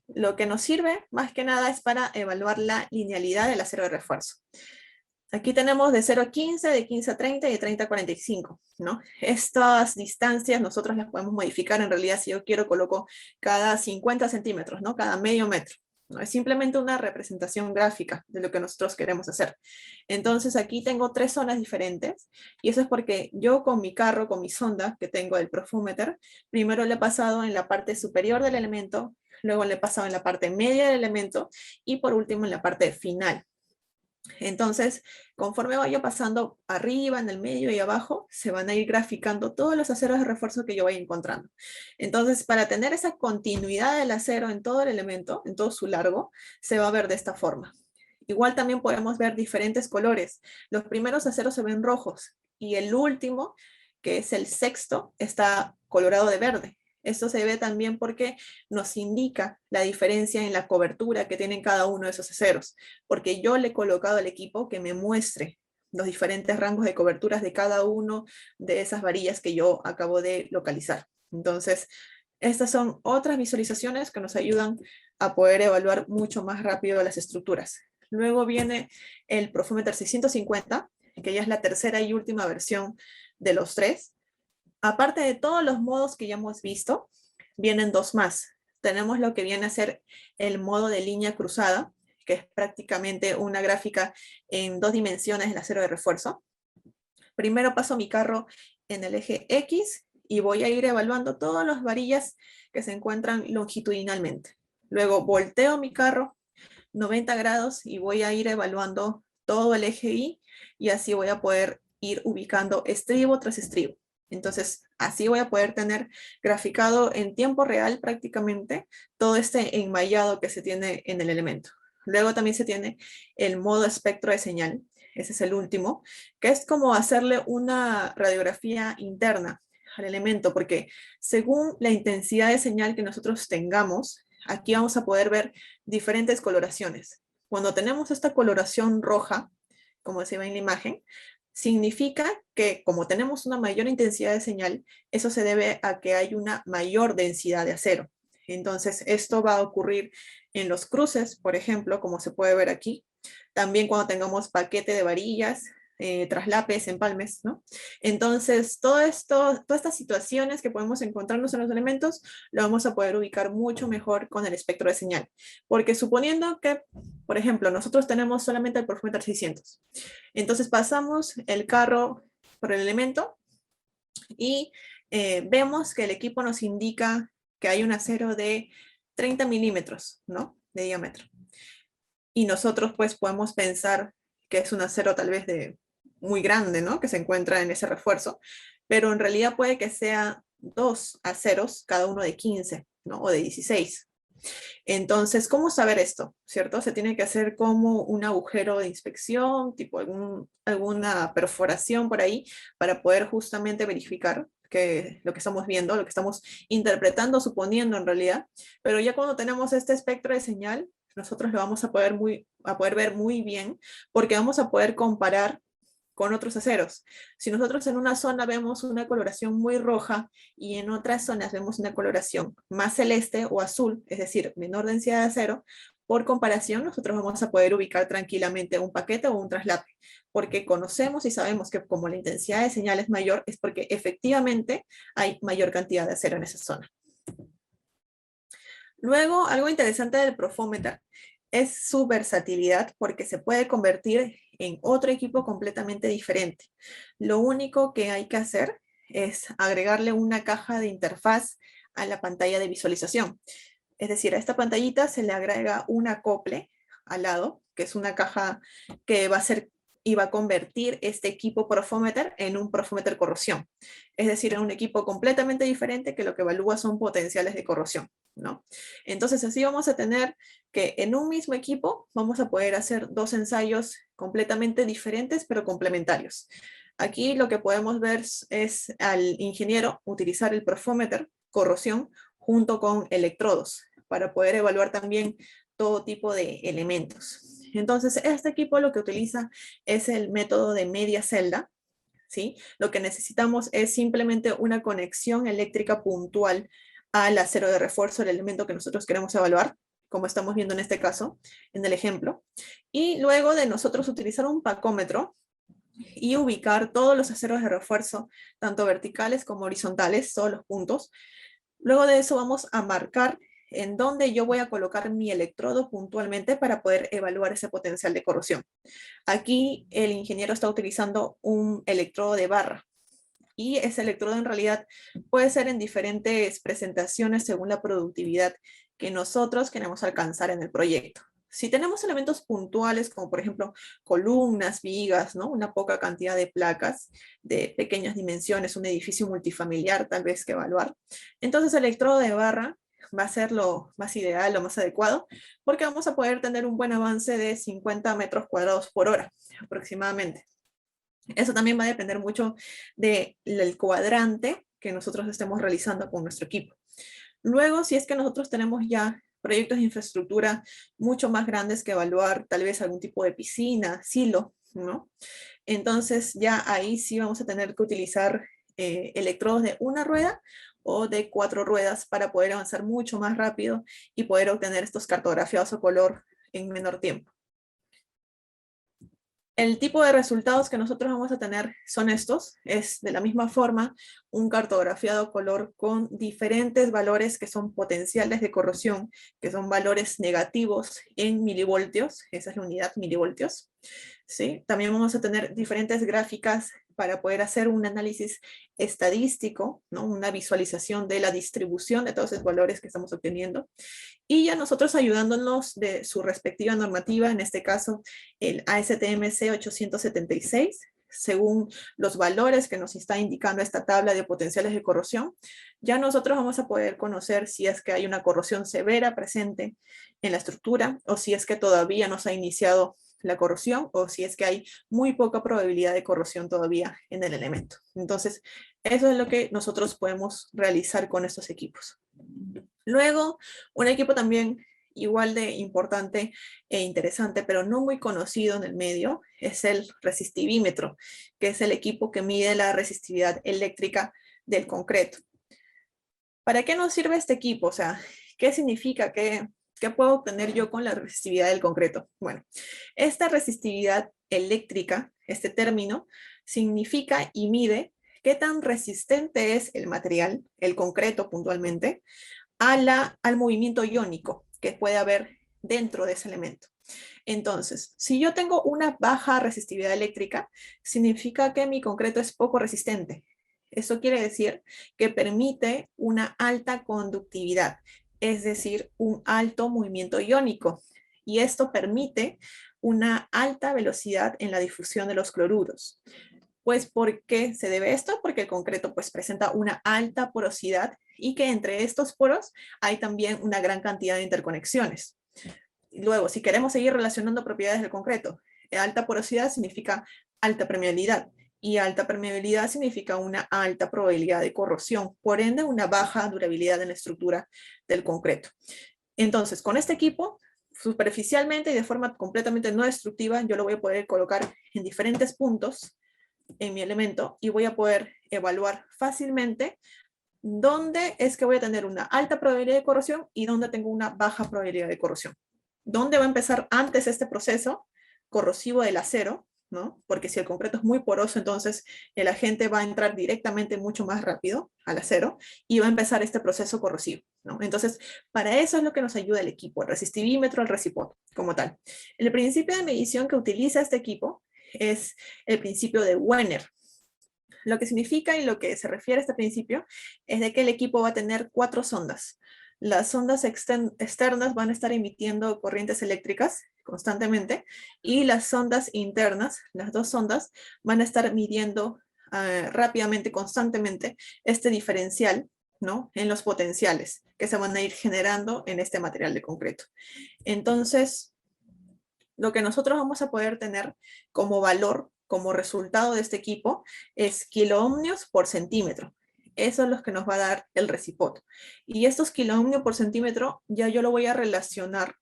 Lo que nos sirve más que nada es para evaluar la linealidad del acero de refuerzo. Aquí tenemos de 0 a 15, de 15 a 30 y de 30 a 45, ¿no? Estas distancias nosotros las podemos modificar. En realidad, si yo quiero, coloco cada 50 centímetros, ¿no? Cada medio metro, ¿no? Es simplemente una representación gráfica de lo que nosotros queremos hacer. Entonces, aquí tengo 3 zonas diferentes, y eso es porque yo con mi carro, con mi sonda que tengo del Profumeter, primero le he pasado en la parte superior del elemento, luego le he pasado en la parte media del elemento, y por último en la parte final. Entonces, conforme vaya pasando arriba, en el medio y abajo, se van a ir graficando todos los aceros de refuerzo que yo vaya encontrando. Entonces, para tener esa continuidad del acero en todo el elemento, en todo su largo, se va a ver de esta forma. Igual también podemos ver diferentes colores. Los primeros aceros se ven rojos y el último, que es el sexto, está colorado de verde. Esto se ve también porque nos indica la diferencia en la cobertura que tienen cada uno de esos aceros, porque yo le he colocado al equipo que me muestre los diferentes rangos de coberturas de cada uno de esas varillas que yo acabo de localizar. Entonces, estas son otras visualizaciones que nos ayudan a poder evaluar mucho más rápido las estructuras. Luego viene el Profumeter 650, que ya es la tercera y última versión de los 3. Aparte de todos los modos que ya hemos visto, vienen 2 más. Tenemos lo que viene a ser el modo de línea cruzada, que es prácticamente una gráfica en 2 dimensiones del acero de refuerzo. Primero paso mi carro en el eje X y voy a ir evaluando todas las varillas que se encuentran longitudinalmente. Luego volteo mi carro 90 grados y voy a ir evaluando todo el eje Y, y así voy a poder ir ubicando estribo tras estribo. Entonces, así voy a poder tener graficado en tiempo real prácticamente todo este enmayado que se tiene en el elemento. Luego también se tiene el modo espectro de señal, ese es el último, que es como hacerle una radiografía interna al elemento, porque según la intensidad de señal que nosotros tengamos, aquí vamos a poder ver diferentes coloraciones. Cuando tenemos esta coloración roja, como se ve en la imagen, significa que como tenemos una mayor intensidad de señal, eso se debe a que hay una mayor densidad de acero. Entonces, esto va a ocurrir en los cruces, por ejemplo, como se puede ver aquí. También cuando tengamos paquete de varillas, traslapes, empalmes, ¿no? Entonces, todas estas situaciones que podemos encontrarnos en los elementos, lo vamos a poder ubicar mucho mejor con el espectro de señal. Porque suponiendo que, por ejemplo, nosotros tenemos solamente el Profumeter 600, entonces pasamos el carro por el elemento y vemos que el equipo nos indica que hay un acero de 30 milímetros, ¿no? De diámetro. Y nosotros pues podemos pensar que es un acero tal vez de muy grande, ¿no? Que se encuentra en ese refuerzo, pero en realidad puede que sea 2 aceros, cada uno de 15, ¿no? O de 16. Entonces, ¿cómo saber esto? ¿Cierto? Se tiene que hacer como un agujero de inspección, tipo alguna perforación por ahí, para poder justamente verificar que lo que estamos viendo, lo que estamos interpretando, suponiendo en realidad. Pero ya cuando tenemos este espectro de señal, nosotros lo vamos a poder ver muy bien, porque vamos a poder comparar con otros aceros. Si nosotros en una zona vemos una coloración muy roja y en otras zonas vemos una coloración más celeste o azul, es decir, menor densidad de acero, por comparación nosotros vamos a poder ubicar tranquilamente un paquete o un traslape, porque conocemos y sabemos que como la intensidad de señal es mayor, es porque efectivamente hay mayor cantidad de acero en esa zona. Luego, algo interesante del Profumeter es su versatilidad, porque se puede convertir en otro equipo completamente diferente. Lo único que hay que hacer es agregarle una caja de interfaz a la pantalla de visualización. Es decir, a esta pantallita se le agrega un acople al lado, que es una caja que va a ser y va a convertir este equipo Profometer en un Profometer corrosión. Es decir, en un equipo completamente diferente que lo que evalúa son potenciales de corrosión, ¿no? Entonces, así vamos a tener que en un mismo equipo vamos a poder hacer dos ensayos completamente diferentes, pero complementarios. Aquí lo que podemos ver es al ingeniero utilizar el Profometer corrosión junto con electrodos para poder evaluar también todo tipo de elementos. Entonces, este equipo lo que utiliza es el método de media celda, ¿sí? Lo que necesitamos es simplemente una conexión eléctrica puntual al acero de refuerzo, el elemento que nosotros queremos evaluar, como estamos viendo en este caso, en el ejemplo. Y luego de nosotros utilizar un pacómetro y ubicar todos los aceros de refuerzo, tanto verticales como horizontales, todos los puntos. Luego de eso vamos a marcar en dónde yo voy a colocar mi electrodo puntualmente para poder evaluar ese potencial de corrosión. Aquí el ingeniero está utilizando un electrodo de barra y ese electrodo en realidad puede ser en diferentes presentaciones según la productividad que nosotros queremos alcanzar en el proyecto. Si tenemos elementos puntuales, como por ejemplo columnas, vigas, ¿no? Una poca cantidad de placas de pequeñas dimensiones, un edificio multifamiliar tal vez que evaluar, entonces el electrodo de barra va a ser lo más ideal, lo más adecuado, porque vamos a poder tener un buen avance de 50 metros cuadrados por hora aproximadamente. Eso también va a depender mucho del cuadrante que nosotros estemos realizando con nuestro equipo. Luego, si es que nosotros tenemos ya proyectos de infraestructura mucho más grandes que evaluar, tal vez algún tipo de piscina, silo, ¿no? Entonces ya ahí sí vamos a tener que utilizar electrodos de una rueda o de 4 ruedas para poder avanzar mucho más rápido y poder obtener estos cartografiados a color en menor tiempo. El tipo de resultados que nosotros vamos a tener son estos. Es de la misma forma un cartografiado color con diferentes valores que son potenciales de corrosión, que son valores negativos en milivoltios. Esa es la unidad, milivoltios. ¿Sí? También vamos a tener diferentes gráficas para poder hacer un análisis estadístico, ¿no? Una visualización de la distribución de todos esos valores que estamos obteniendo. Y ya nosotros ayudándonos de su respectiva normativa, en este caso el ASTM C876, según los valores que nos está indicando esta tabla de potenciales de corrosión, ya nosotros vamos a poder conocer si es que hay una corrosión severa presente en la estructura o si es que todavía no se ha iniciado la corrosión o si es que hay muy poca probabilidad de corrosión todavía en el elemento. Entonces, eso es lo que nosotros podemos realizar con estos equipos. Luego, un equipo también igual de importante e interesante, pero no muy conocido en el medio, es el resistivímetro, que es el equipo que mide la resistividad eléctrica del concreto. ¿Para qué nos sirve este equipo? O sea, ¿qué significa? ¿Qué puedo obtener yo con la resistividad del concreto? Bueno, esta resistividad eléctrica, este término, significa y mide qué tan resistente es el material, el concreto puntualmente, al movimiento iónico que puede haber dentro de ese elemento. Entonces, si yo tengo una baja resistividad eléctrica, significa que mi concreto es poco resistente. Eso quiere decir que permite una alta conductividad, es decir, un alto movimiento iónico. Y esto permite una alta velocidad en la difusión de los cloruros. Pues, ¿por qué se debe esto? Porque el concreto pues presenta una alta porosidad y que entre estos poros hay también una gran cantidad de interconexiones. Luego, si queremos seguir relacionando propiedades del concreto, alta porosidad significa alta permeabilidad y alta permeabilidad significa una alta probabilidad de corrosión, por ende una baja durabilidad en la estructura del concreto. Entonces, con este equipo, superficialmente y de forma completamente no destructiva, yo lo voy a poder colocar en diferentes puntos en mi elemento y voy a poder evaluar fácilmente dónde es que voy a tener una alta probabilidad de corrosión y dónde tengo una baja probabilidad de corrosión. ¿Dónde va a empezar antes este proceso corrosivo del acero? ¿No? Porque si el concreto es muy poroso, entonces el agente va a entrar directamente mucho más rápido al acero y va a empezar este proceso corrosivo, ¿no? Entonces, para eso es lo que nos ayuda el equipo, el resistivímetro, el resipot, como tal. El principio de medición que utiliza este equipo es el principio de Wenner. Lo que significa y lo que se refiere a este principio es de que el equipo va a tener 4 sondas. las ondas externas van a estar emitiendo corrientes eléctricas constantemente y las ondas internas, las dos ondas, van a estar midiendo rápidamente, constantemente, este diferencial, ¿no? En los potenciales que se van a ir generando en este material de concreto. Entonces, lo que nosotros vamos a poder tener como valor, como resultado de este equipo, es kiloohmios por centímetro. Eso es lo que nos va a dar el recipot. Y estos kiloohmios por centímetro ya yo lo voy a relacionar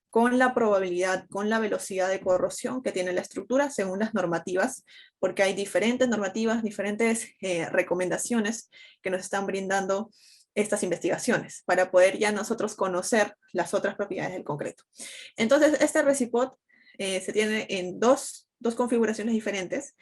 con la probabilidad, con la velocidad de corrosión que tiene la estructura según las normativas, porque hay diferentes normativas, diferentes recomendaciones que nos están brindando estas investigaciones para poder ya nosotros conocer las otras propiedades del concreto. Entonces, este recipot se tiene en dos configuraciones diferentes.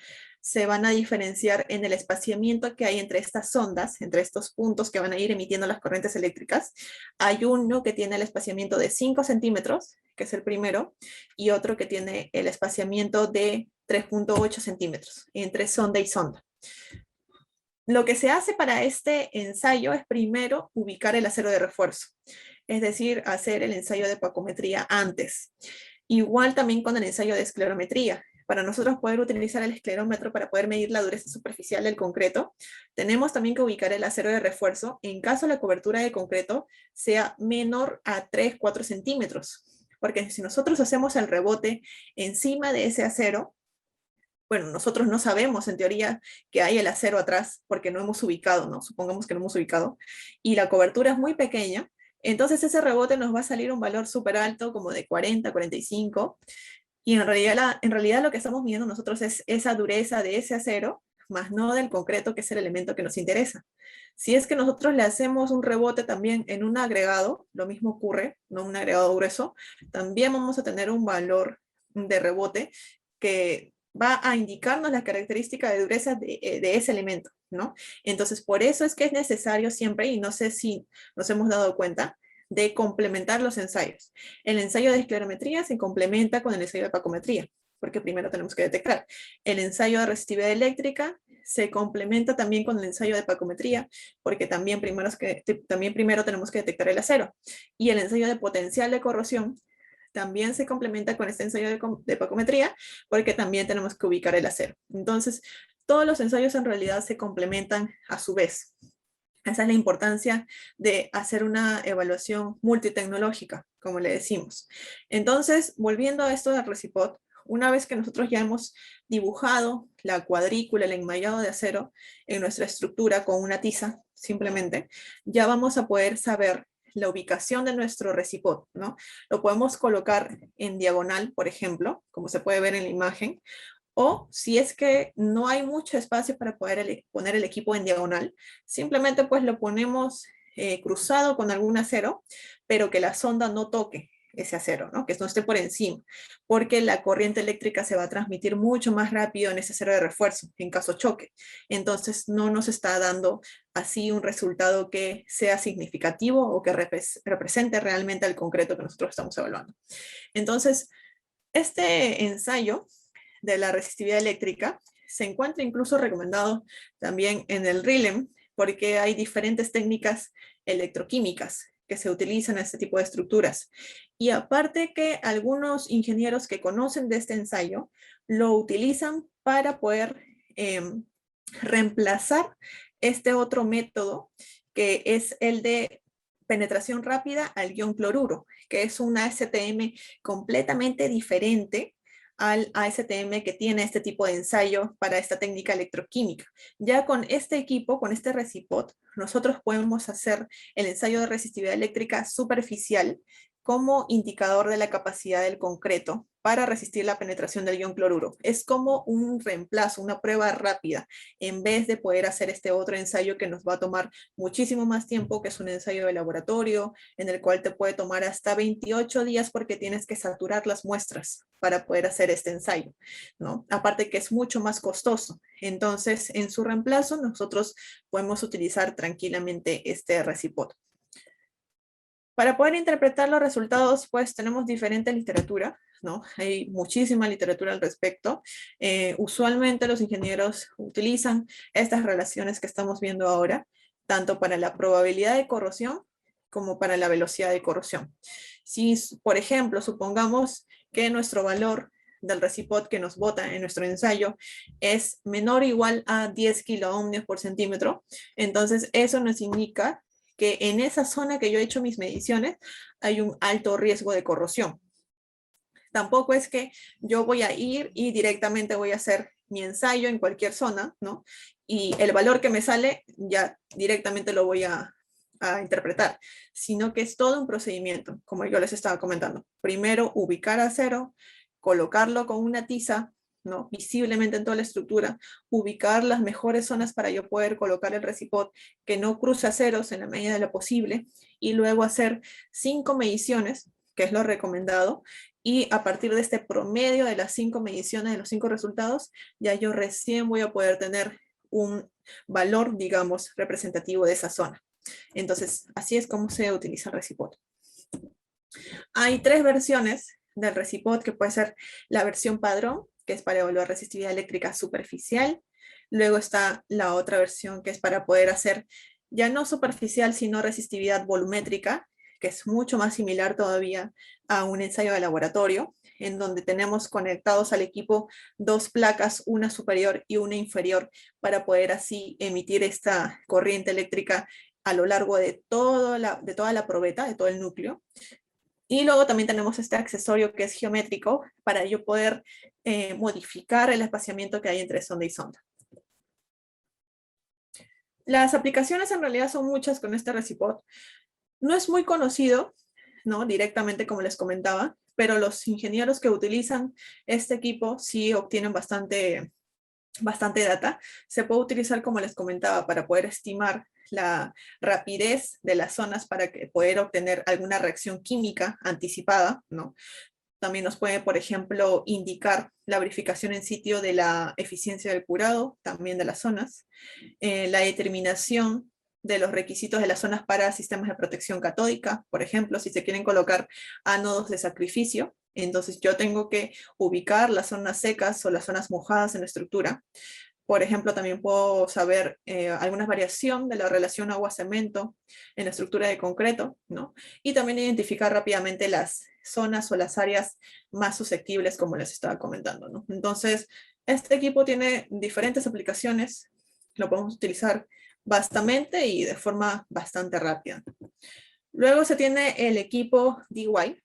Se van a diferenciar en el espaciamiento que hay entre estas ondas, entre estos puntos que van a ir emitiendo las corrientes eléctricas. Hay uno que tiene el espaciamiento de 5 centímetros, que es el primero, y otro que tiene el espaciamiento de 3.8 centímetros entre sonda y sonda. Lo que se hace para este ensayo es primero ubicar el acero de refuerzo, es decir, hacer el ensayo de pacometría antes. Igual también con el ensayo de esclerometría. Para nosotros poder utilizar el esclerómetro para poder medir la dureza superficial del concreto, tenemos también que ubicar el acero de refuerzo en caso la cobertura de concreto sea menor a 3-4 centímetros. Porque si nosotros hacemos el rebote encima de ese acero, bueno, nosotros no sabemos en teoría que hay el acero atrás porque no hemos ubicado, ¿no? Supongamos que no hemos ubicado, y la cobertura es muy pequeña, entonces ese rebote nos va a salir un valor súper alto, como de 40, 45, y en realidad lo que estamos midiendo nosotros es esa dureza de ese acero, más no del concreto, que es el elemento que nos interesa. Si es que nosotros le hacemos un rebote también en un agregado, lo mismo ocurre, no un agregado grueso, también vamos a tener un valor de rebote que va a indicarnos las características de dureza de ese elemento, ¿no? Entonces, por eso es que es necesario siempre, y no sé si nos hemos dado cuenta, de complementar los ensayos. El ensayo de esclerometría se complementa con el ensayo de pacometría, porque primero tenemos que detectar. El ensayo de resistividad eléctrica se complementa también con el ensayo de pacometría, porque también primero tenemos que detectar el acero. Y el ensayo de potencial de corrosión también se complementa con este ensayo de pacometría, porque también tenemos que ubicar el acero. Entonces, todos los ensayos en realidad se complementan a su vez. Esa es la importancia de hacer una evaluación multitecnológica, como le decimos. Entonces, volviendo a esto del recipot, una vez que nosotros ya hemos dibujado la cuadrícula, el enmayado de acero en nuestra estructura con una tiza, simplemente, ya vamos a poder saber la ubicación de nuestro recipot, ¿no? Lo podemos colocar en diagonal, por ejemplo, como se puede ver en la imagen, o si es que no hay mucho espacio para poder poner el equipo en diagonal, simplemente pues lo ponemos cruzado con algún acero, pero que la sonda no toque ese acero, ¿no? Que no esté por encima, porque la corriente eléctrica se va a transmitir mucho más rápido en ese acero de refuerzo, en caso choque. Entonces no nos está dando así un resultado que sea significativo o que represente realmente al concreto que nosotros estamos evaluando. Entonces, este ensayo de la resistividad eléctrica se encuentra incluso recomendado también en el RILEM, porque hay diferentes técnicas electroquímicas que se utilizan en este tipo de estructuras. Y aparte que algunos ingenieros que conocen de este ensayo lo utilizan para poder reemplazar este otro método que es el de penetración rápida al ion cloruro, que es una ASTM completamente diferente al ASTM que tiene este tipo de ensayo para esta técnica electroquímica. Ya con este equipo, con este recipot, nosotros podemos hacer el ensayo de resistividad eléctrica superficial como indicador de la capacidad del concreto para resistir la penetración del ion cloruro. Es como un reemplazo, una prueba rápida, en vez de poder hacer este otro ensayo que nos va a tomar muchísimo más tiempo, que es un ensayo de laboratorio, en el cual te puede tomar hasta 28 días porque tienes que saturar las muestras para poder hacer este ensayo, ¿no? Aparte que es mucho más costoso. Entonces, en su reemplazo, nosotros podemos utilizar tranquilamente este recipot. Para poder interpretar los resultados, pues tenemos diferente literatura, ¿no? Hay muchísima literatura al respecto. Usualmente los ingenieros utilizan estas relaciones que estamos viendo ahora, tanto para la probabilidad de corrosión como para la velocidad de corrosión. Si, por ejemplo, supongamos que nuestro valor del recipot que nos bota en nuestro ensayo es menor o igual a 10 kiloohmios por centímetro, entonces eso nos indica que en esa zona que yo he hecho mis mediciones hay un alto riesgo de corrosión. Tampoco es que yo voy a ir y directamente voy a hacer mi ensayo en cualquier zona, ¿no? Y el valor que me sale ya directamente lo voy a interpretar, sino que es todo un procedimiento, como yo les estaba comentando. Primero, ubicar a cero, colocarlo con una tiza, ¿no? Visiblemente en toda la estructura, ubicar las mejores zonas para yo poder colocar el recipot que no cruce a ceros en la medida de lo posible, y luego hacer 5 mediciones, que es lo recomendado, y a partir de este promedio de las 5 mediciones, de los 5 resultados, ya yo recién voy a poder tener un valor, digamos, representativo de esa zona. Entonces, así es como se utiliza el recipot. Hay 3 versiones del recipot, que puede ser la versión padrón, que es para evaluar resistividad eléctrica superficial. Luego está la otra versión, que es para poder hacer ya no superficial, sino resistividad volumétrica, que es mucho más similar todavía a un ensayo de laboratorio, en donde tenemos conectados al equipo 2 placas, una superior y una inferior, para poder así emitir esta corriente eléctrica a lo largo de toda la probeta, de todo el núcleo. Y luego también tenemos este accesorio que es geométrico, para yo poder modificar el espaciamiento que hay entre sonda y sonda. Las aplicaciones en realidad son muchas con este recipot. No es muy conocido, ¿no? Directamente, como les comentaba, pero los ingenieros que utilizan este equipo sí obtienen bastante data. Se puede utilizar, como les comentaba, para poder estimar la rapidez de las zonas para poder obtener alguna reacción química anticipada, ¿no? También nos puede, por ejemplo, indicar la verificación en sitio de la eficiencia del curado, también de las zonas, la determinación de los requisitos de las zonas para sistemas de protección catódica, por ejemplo, si se quieren colocar ánodos de sacrificio, entonces yo tengo que ubicar las zonas secas o las zonas mojadas en la estructura. Por ejemplo, también puedo saber alguna variación de la relación agua-cemento en la estructura de concreto, ¿no? Y también identificar rápidamente las zonas o las áreas más susceptibles, como les estaba comentando, ¿no? Entonces, este equipo tiene diferentes aplicaciones, lo podemos utilizar vastamente y de forma bastante rápida. Luego se tiene el equipo DY,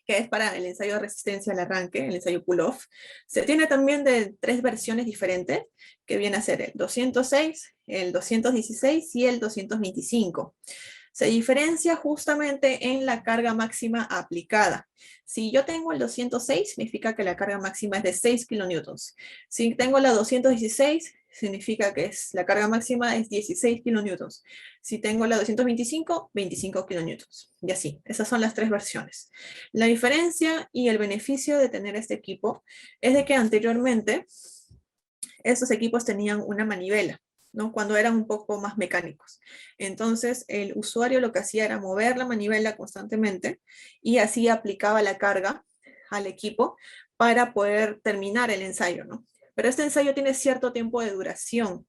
que es para el ensayo de resistencia al arranque, el ensayo pull-off. Se tiene también de 3 versiones diferentes, que viene a ser el 206, el 216 y el 225. Se diferencia justamente en la carga máxima aplicada. Si yo tengo el 206, significa que la carga máxima es de 6 kilonewtons. Si tengo la 216, significa que la carga máxima es 16 kilonewtons. Si tengo la 225, 25 kilonewtons. Y así, esas son las 3 versiones. La diferencia y el beneficio de tener este equipo es de que anteriormente estos equipos tenían una manivela, ¿no? Cuando eran un poco más mecánicos. Entonces, el usuario lo que hacía era mover la manivela constantemente y así aplicaba la carga al equipo para poder terminar el ensayo, ¿no? Pero este ensayo tiene cierto tiempo de duración.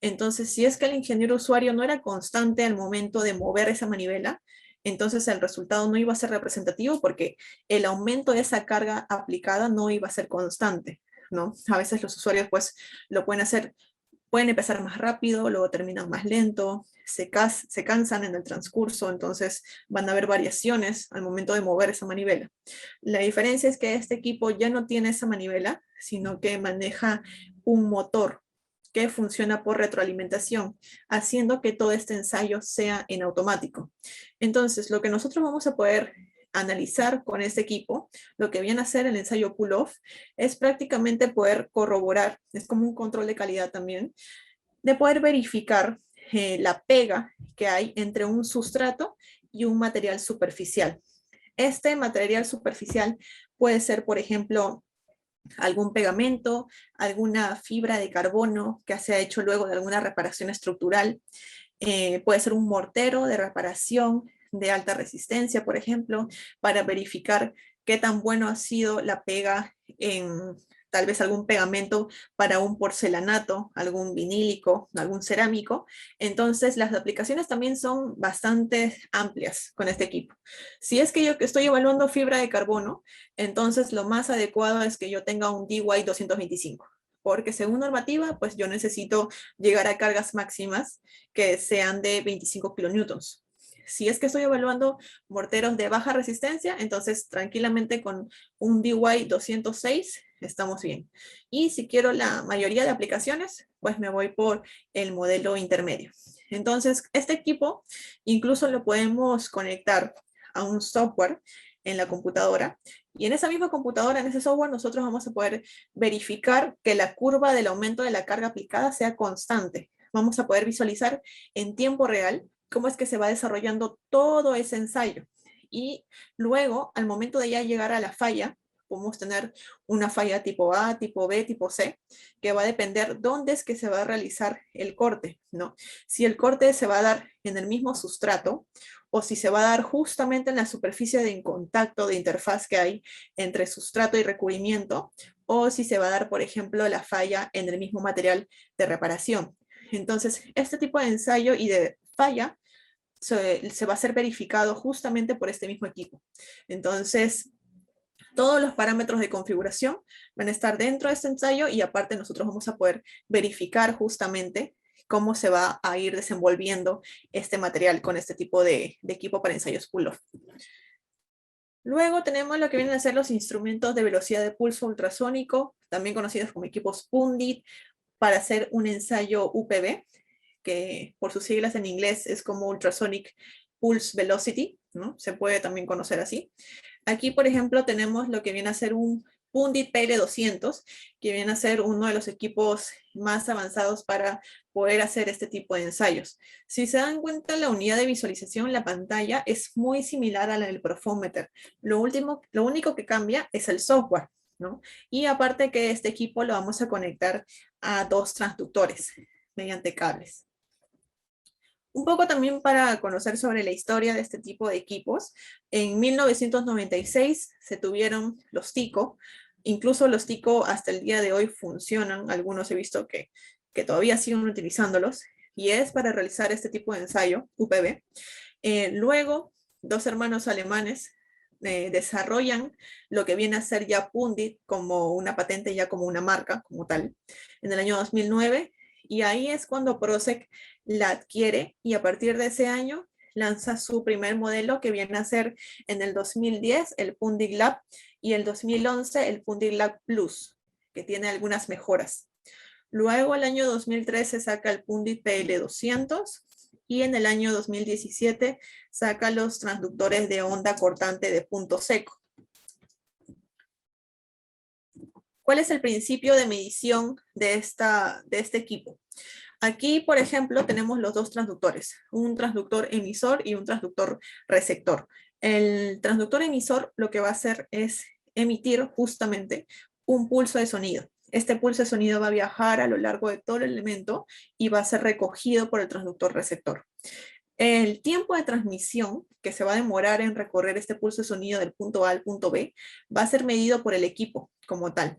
Entonces, si es que el ingeniero usuario no era constante al momento de mover esa manivela, entonces el resultado no iba a ser representativo, porque el aumento de esa carga aplicada no iba a ser constante, ¿no? A veces los usuarios pues lo pueden hacer, pueden empezar más rápido, luego terminan más lento, se cansan en el transcurso, entonces van a haber variaciones al momento de mover esa manivela. La diferencia es que este equipo ya no tiene esa manivela, sino que maneja un motor que funciona por retroalimentación, haciendo que todo este ensayo sea en automático. Entonces, lo que nosotros vamos a poder analizar con este equipo, lo que viene a hacer el ensayo pull-off, es prácticamente poder corroborar, es como un control de calidad también, de poder verificar la pega que hay entre un sustrato y un material superficial. Este material superficial puede ser, por ejemplo, algún pegamento, alguna fibra de carbono que se ha hecho luego de alguna reparación estructural, puede ser un mortero de reparación de alta resistencia, por ejemplo, para verificar qué tan bueno ha sido la pega en tal vez algún pegamento para un porcelanato, algún vinílico, algún cerámico. Entonces, las aplicaciones también son bastante amplias con este equipo. Si es que yo estoy evaluando fibra de carbono, entonces lo más adecuado es que yo tenga un DY 225, porque según normativa, pues yo necesito llegar a cargas máximas que sean de 25 kilonewtons. Si es que estoy evaluando morteros de baja resistencia, entonces tranquilamente con un DY 206 estamos bien. Y si quiero la mayoría de aplicaciones, pues me voy por el modelo intermedio. Entonces, este equipo incluso lo podemos conectar a un software en la computadora, y en esa misma computadora, en ese software, nosotros vamos a poder verificar que la curva del aumento de la carga aplicada sea constante. Vamos a poder visualizar en tiempo real cómo es que se va desarrollando todo ese ensayo. Y luego, al momento de ya llegar a la falla, podemos tener una falla tipo A, tipo B, tipo C, que va a depender dónde es que se va a realizar el corte, ¿no? Si el corte se va a dar en el mismo sustrato, o si se va a dar justamente en la superficie de contacto de interfaz que hay entre sustrato y recubrimiento, o si se va a dar, por ejemplo, la falla en el mismo material de reparación. Entonces, este tipo de ensayo y de falla se va a ser verificado justamente por este mismo equipo. Entonces, todos los parámetros de configuración van a estar dentro de este ensayo, y aparte nosotros vamos a poder verificar justamente cómo se va a ir desenvolviendo este material con este tipo de equipo para ensayos pull-off. Luego tenemos lo que vienen a ser los instrumentos de velocidad de pulso ultrasónico, también conocidos como equipos PUNDIT, para hacer un ensayo UPV, que por sus siglas en inglés es como Ultrasonic Pulse Velocity, ¿no? Se puede también conocer así. Aquí, por ejemplo, tenemos lo que viene a ser un Pundit PL200, que viene a ser uno de los equipos más avanzados para poder hacer este tipo de ensayos. Si se dan cuenta, la unidad de visualización en la pantalla es muy similar a la del Profometer. Lo único que cambia es el software, ¿no? Y aparte que este equipo lo vamos a conectar a 2 transductores mediante cables. Un poco también para conocer sobre la historia de este tipo de equipos. En 1996 se tuvieron los TICO. Incluso los TICO hasta el día de hoy funcionan. Algunos he visto que todavía siguen utilizándolos. Y es para realizar este tipo de ensayo, UPV. Luego, 2 hermanos alemanes desarrollan lo que viene a ser ya Pundit como una patente, ya como una marca, como tal, en el año 2009. Y ahí es cuando Prosek la adquiere, y a partir de ese año lanza su primer modelo, que viene a ser en el 2010 el Pundit Lab, y el 2011 el Pundit Lab Plus, que tiene algunas mejoras. Luego, el año 2013 saca el Pundit PL200, y en el año 2017 saca los transductores de onda cortante de punto seco. ¿Cuál es el principio de medición de este equipo? Aquí, por ejemplo, tenemos los 2 transductores, un transductor emisor y un transductor receptor. El transductor emisor lo que va a hacer es emitir justamente un pulso de sonido. Este pulso de sonido va a viajar a lo largo de todo el elemento y va a ser recogido por el transductor receptor. El tiempo de transmisión que se va a demorar en recorrer este pulso de sonido del punto A al punto B va a ser medido por el equipo como tal.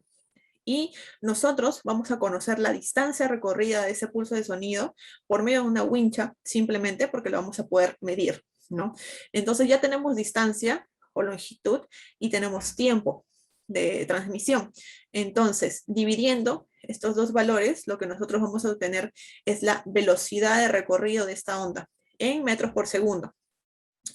Y nosotros vamos a conocer la distancia recorrida de ese pulso de sonido por medio de una wincha, simplemente porque lo vamos a poder medir, ¿no? Entonces ya tenemos distancia o longitud y tenemos tiempo de transmisión. Entonces, dividiendo estos 2 valores, lo que nosotros vamos a obtener es la velocidad de recorrido de esta onda en metros por segundo.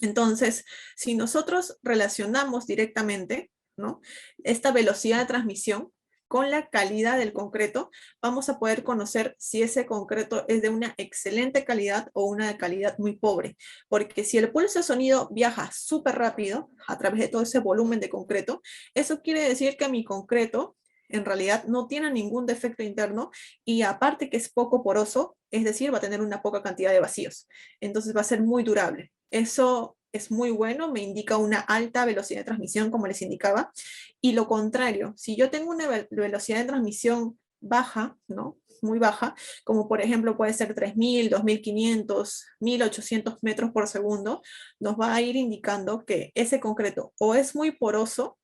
Entonces, si nosotros relacionamos directamente, ¿no?, esta velocidad de transmisión con la calidad del concreto, vamos a poder conocer si ese concreto es de una excelente calidad o una de calidad muy pobre. Porque si el pulso de sonido viaja súper rápido a través de todo ese volumen de concreto, eso quiere decir que mi concreto en realidad no tiene ningún defecto interno, y aparte que es poco poroso, es decir, va a tener una poca cantidad de vacíos. Entonces va a ser muy durable. Eso es muy bueno, me indica una alta velocidad de transmisión, como les indicaba. Y lo contrario, si yo tengo una velocidad de transmisión baja, ¿no?, muy baja, como por ejemplo puede ser 3000, 2500, 1800 metros por segundo, nos va a ir indicando que ese concreto o es muy poroso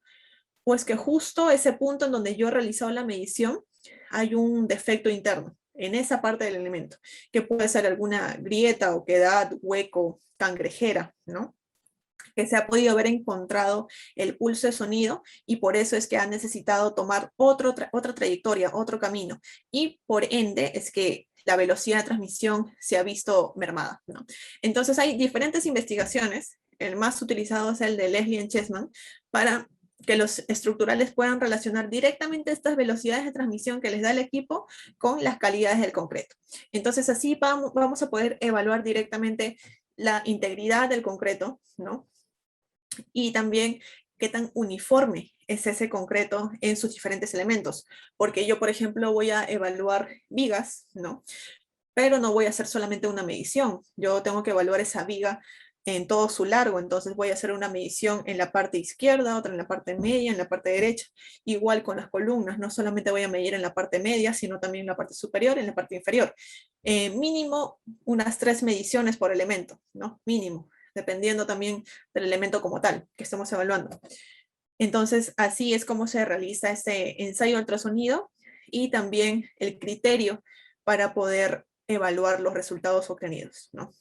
o es que justo ese punto en donde yo he realizado la medición hay un defecto interno en esa parte del elemento, que puede ser alguna grieta, oquedad, hueco, cangrejera, ¿no? Que se ha podido haber encontrado el pulso de sonido y por eso es que ha necesitado tomar otra trayectoria, otro camino. Y por ende es que la velocidad de transmisión se ha visto mermada, ¿no? Entonces hay diferentes investigaciones. El más utilizado es el de Leslie Chessman para que los estructurales puedan relacionar directamente estas velocidades de transmisión que les da el equipo con las calidades del concreto. Entonces así vamos a poder evaluar directamente la integridad del concreto, ¿no? Y también qué tan uniforme es ese concreto en sus diferentes elementos. Porque yo, por ejemplo, voy a evaluar vigas, ¿no? Pero no voy a hacer solamente una medición. Yo tengo que evaluar esa viga en todo su largo, entonces voy a hacer una medición en la parte izquierda, otra en la parte media, en la parte derecha. Igual con las columnas, no solamente voy a medir en la parte media, sino también en la parte superior, en la parte inferior. Mínimo unas 3 mediciones por elemento, ¿no? Mínimo, dependiendo también del elemento como tal que estamos evaluando. Entonces, así es como se realiza este ensayo de ultrasonido y también el criterio para poder evaluar los resultados obtenidos, ¿no?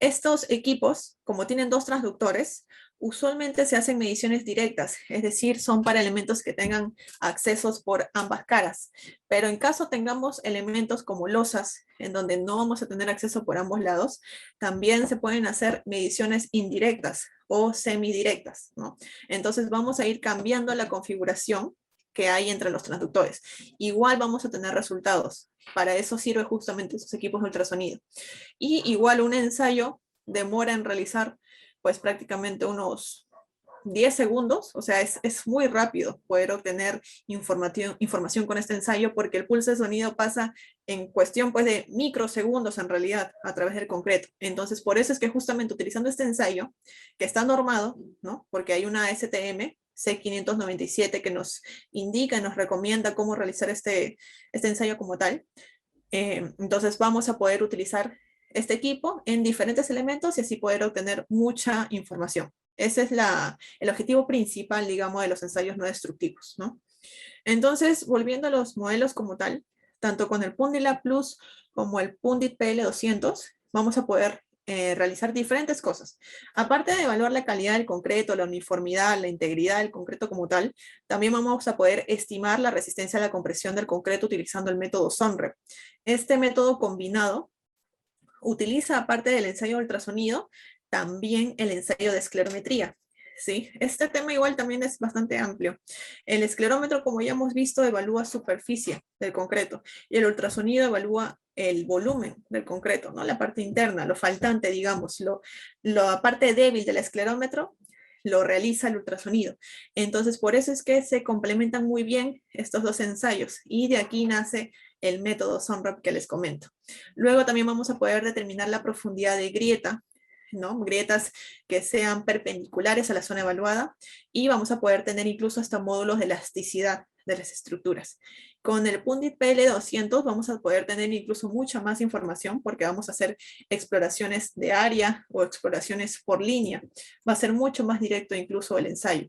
Estos equipos, como tienen dos transductores, usualmente se hacen mediciones directas, es decir, son para elementos que tengan accesos por ambas caras. Pero en caso tengamos elementos como losas, en donde no vamos a tener acceso por ambos lados, también se pueden hacer mediciones indirectas o semidirectas, ¿no? Entonces vamos a ir cambiando la configuración que hay entre los transductores. Igual vamos a tener resultados. Para eso sirve justamente esos equipos de ultrasonido. Y igual un ensayo demora en realizar pues prácticamente unos 10 segundos, o sea, es muy rápido poder obtener información con este ensayo porque el pulso de sonido pasa en cuestión pues de microsegundos en realidad a través del concreto. Entonces, por eso es que justamente utilizando este ensayo, que está normado, ¿no? Porque hay una STM C597 que nos indica, nos recomienda cómo realizar este ensayo como tal. Entonces vamos a poder utilizar este equipo en diferentes elementos y así poder obtener mucha información. Ese es el objetivo principal, digamos, de los ensayos no destructivos, ¿no? Entonces, volviendo a los modelos como tal, tanto con el Pundit Lab Plus como el Pundit PL200, vamos a poder realizar diferentes cosas. Aparte de evaluar la calidad del concreto, la uniformidad, la integridad del concreto como tal, también vamos a poder estimar la resistencia a la compresión del concreto utilizando el método SONREP. Este método combinado utiliza, aparte del ensayo de ultrasonido, también el ensayo de esclerometría. ¿Sí? Este tema igual también es bastante amplio. El esclerómetro, como ya hemos visto, evalúa superficie del concreto y el ultrasonido evalúa el volumen del concreto, ¿no? La parte interna, lo faltante, digamos, la parte débil del esclerómetro lo realiza el ultrasonido. Entonces, por eso es que se complementan muy bien estos dos ensayos y de aquí nace el método SONREP que les comento. Luego también vamos a poder determinar la profundidad de grieta, ¿no? Grietas que sean perpendiculares a la zona evaluada y vamos a poder tener incluso hasta módulos de elasticidad de las estructuras. Con el Pundit PL200 vamos a poder tener incluso mucha más información porque vamos a hacer exploraciones de área o exploraciones por línea. Va a ser mucho más directo incluso el ensayo.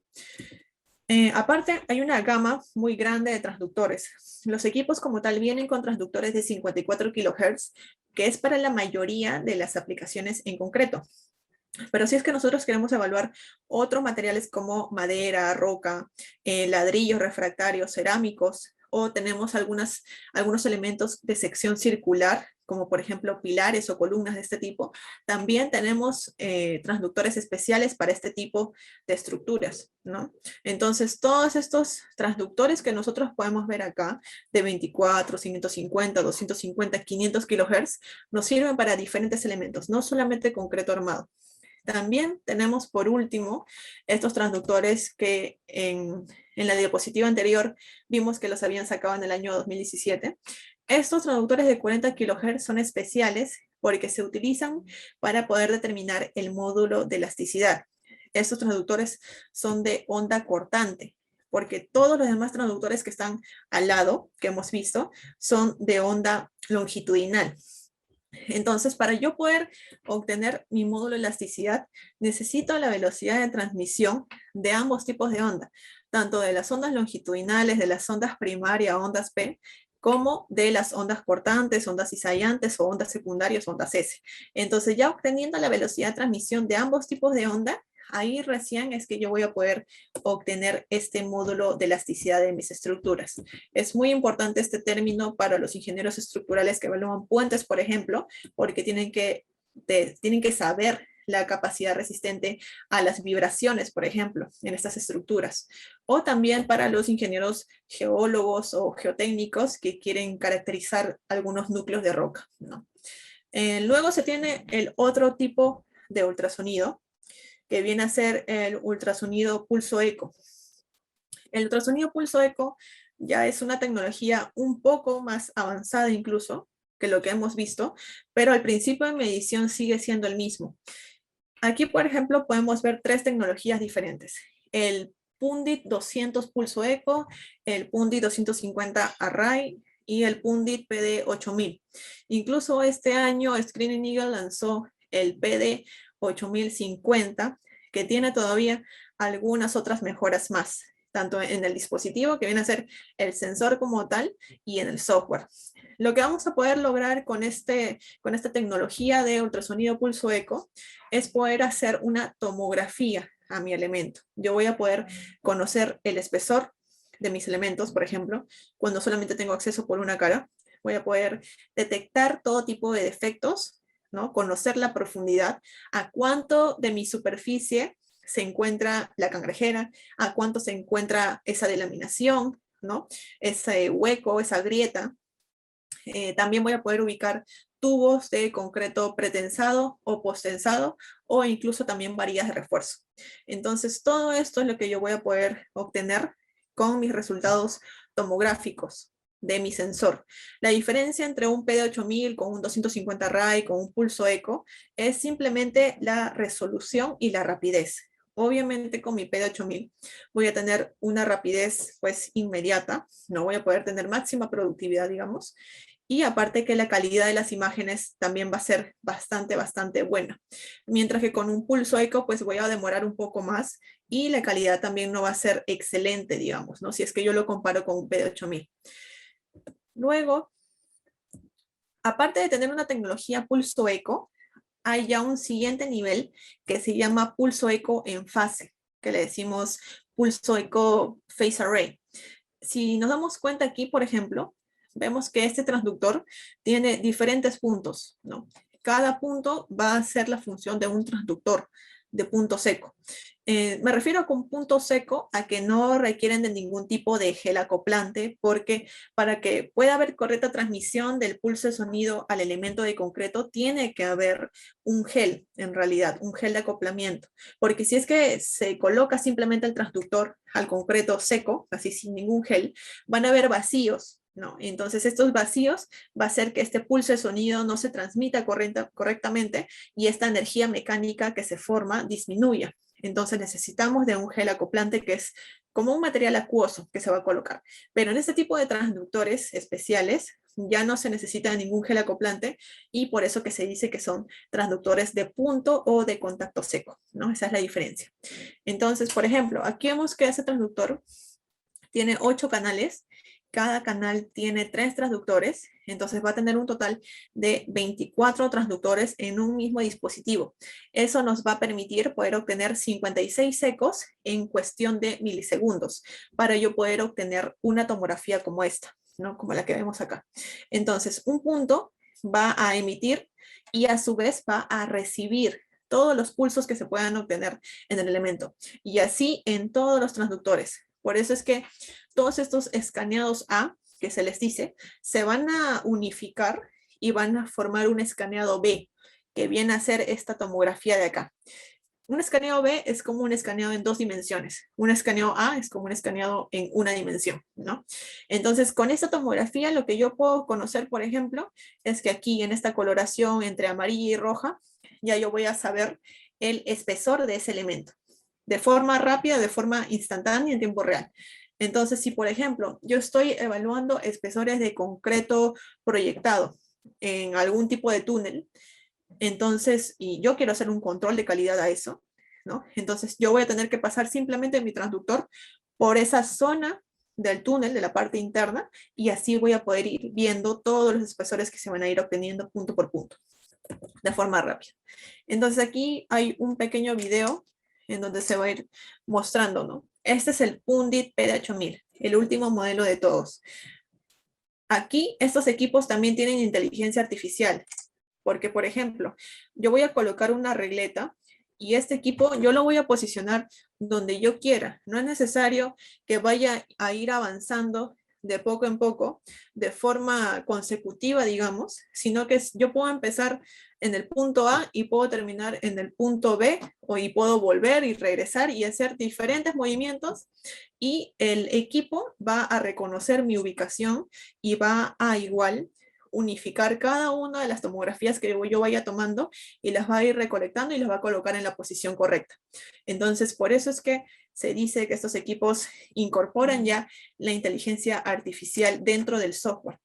Aparte, hay una gama muy grande de transductores. Los equipos como tal vienen con transductores de 54 kHz, que es para la mayoría de las aplicaciones en concreto. Pero si es que nosotros queremos evaluar otros materiales como madera, roca, ladrillos refractarios, cerámicos, o tenemos algunos elementos de sección circular, como por ejemplo pilares o columnas de este tipo, también tenemos transductores especiales para este tipo de estructuras, ¿no? Entonces, todos estos transductores que nosotros podemos ver acá, de 24, 150, 250, 500 kHz, nos sirven para diferentes elementos, no solamente concreto armado. También tenemos por último estos transductores que en la diapositiva anterior vimos que los habían sacado en el año 2017. Estos transductores de 40 kHz son especiales porque se utilizan para poder determinar el módulo de elasticidad. Estos transductores son de onda cortante, porque todos los demás transductores que están al lado, que hemos visto, son de onda longitudinal. Entonces, para yo poder obtener mi módulo de elasticidad, necesito la velocidad de transmisión de ambos tipos de onda, tanto de las ondas longitudinales, de las ondas primaria, ondas P, como de las ondas cortantes, ondas cizallantes o ondas secundarias, ondas S. Entonces, ya obteniendo la velocidad de transmisión de ambos tipos de onda, ahí recién es que yo voy a poder obtener este módulo de elasticidad de mis estructuras. Es muy importante este término para los ingenieros estructurales que evalúan puentes, por ejemplo, porque tienen que saber la capacidad resistente a las vibraciones, por ejemplo, en estas estructuras. O también para los ingenieros geólogos o geotécnicos que quieren caracterizar algunos núcleos de roca, ¿no? Luego se tiene el otro tipo de ultrasonido, que viene a ser el ultrasonido pulso eco. El ultrasonido pulso eco ya es una tecnología un poco más avanzada incluso que lo que hemos visto, pero al principio de medición sigue siendo el mismo. Aquí, por ejemplo, podemos ver tres tecnologías diferentes. El Pundit 200 pulso eco, el Pundit 250 array y el Pundit PD 8000. Incluso este año Screening Eagle lanzó el PD 8050, que tiene todavía algunas otras mejoras más, tanto en el dispositivo, que viene a ser el sensor como tal, y en el software. Lo que vamos a poder lograr con esta tecnología de ultrasonido pulso eco es poder hacer una tomografía a mi elemento. Yo voy a poder conocer el espesor de mis elementos, por ejemplo, cuando solamente tengo acceso por una cara. Voy a poder detectar todo tipo de defectos, ¿no? Conocer la profundidad, a cuánto de mi superficie se encuentra la cangrejera, a cuánto se encuentra esa delaminación, ¿no? Ese hueco, esa grieta. También voy a poder ubicar tubos de concreto pretensado o posttensado o incluso también varillas de refuerzo. Entonces, todo esto es lo que yo voy a poder obtener con mis resultados tomográficos de mi sensor. La diferencia entre un PD8000 con un 250 RAI, con un pulso eco, es simplemente la resolución y la rapidez. Obviamente con mi PD8000 voy a tener una rapidez pues inmediata, no voy a poder tener máxima productividad, digamos, y aparte que la calidad de las imágenes también va a ser bastante buena. Mientras que con un pulso eco pues voy a demorar un poco más y la calidad también no va a ser excelente, digamos, ¿no? Si es que yo lo comparo con un PD8000. Luego, aparte de tener una tecnología pulso eco, hay ya un siguiente nivel que se llama pulso eco en fase, que le decimos pulso eco phase array. Si nos damos cuenta aquí, por ejemplo, vemos que este transductor tiene diferentes puntos, ¿no? Cada punto va a ser la función de un transductor de punto seco. Me refiero con punto seco a que no requieren de ningún tipo de gel acoplante, porque para que pueda haber correcta transmisión del pulso de sonido al elemento de concreto, tiene que haber un gel, en realidad, un gel de acoplamiento. Porque si es que se coloca simplemente el transductor al concreto seco, así sin ningún gel, van a haber vacíos, ¿no? Entonces estos vacíos va a hacer que este pulso de sonido no se transmita correctamente y esta energía mecánica que se forma disminuya. Entonces necesitamos de un gel acoplante que es como un material acuoso que se va a colocar. Pero en este tipo de transductores especiales ya no se necesita ningún gel acoplante y por eso que se dice que son transductores de punto o de contacto seco, ¿no? Esa es la diferencia. Entonces, por ejemplo, aquí vemos que ese transductor tiene 8 canales. Cada canal tiene 3 transductores, entonces va a tener un total de 24 transductores en un mismo dispositivo. Eso nos va a permitir poder obtener 56 ecos en cuestión de milisegundos para yo poder obtener una tomografía como esta, ¿no? Como la que vemos acá. Entonces, un punto va a emitir y a su vez va a recibir todos los pulsos que se puedan obtener en el elemento. Y así en todos los transductores. Por eso es que todos estos escaneados A, que se les dice, se van a unificar y van a formar un escaneado B, que viene a ser esta tomografía de acá. Un escaneado B es como un escaneado en 2 dimensiones. Un escaneado A es como un escaneado en una dimensión, ¿no? Entonces, con esta tomografía, lo que yo puedo conocer, por ejemplo, es que aquí en esta coloración entre amarilla y roja, ya yo voy a saber el espesor de ese elemento. De forma rápida, de forma instantánea, en tiempo real. Entonces, si por ejemplo, yo estoy evaluando espesores de concreto proyectado, en algún tipo de túnel, entonces, y yo quiero hacer un control de calidad a eso, ¿no? Entonces yo voy a tener que pasar simplemente mi transductor por esa zona del túnel, de la parte interna, y así voy a poder ir viendo todos los espesores que se van a ir obteniendo punto por punto, de forma rápida. Entonces aquí hay un pequeño video en donde se va a ir mostrando, ¿no? Este es el Pundit PD8000, el último modelo de todos. Aquí estos equipos también tienen inteligencia artificial, porque por ejemplo, yo voy a colocar una regleta y este equipo yo lo voy a posicionar donde yo quiera. No es necesario que vaya a ir avanzando de poco en poco, de forma consecutiva, digamos, sino que yo puedo empezar en el punto A y puedo terminar en el punto B, y puedo volver y regresar y hacer diferentes movimientos, y el equipo va a reconocer mi ubicación y va a igual unificar cada una de las tomografías que yo vaya tomando y las va a ir recolectando y las va a colocar en la posición correcta. Entonces, por eso es que se dice que estos equipos incorporan ya la inteligencia artificial dentro del software.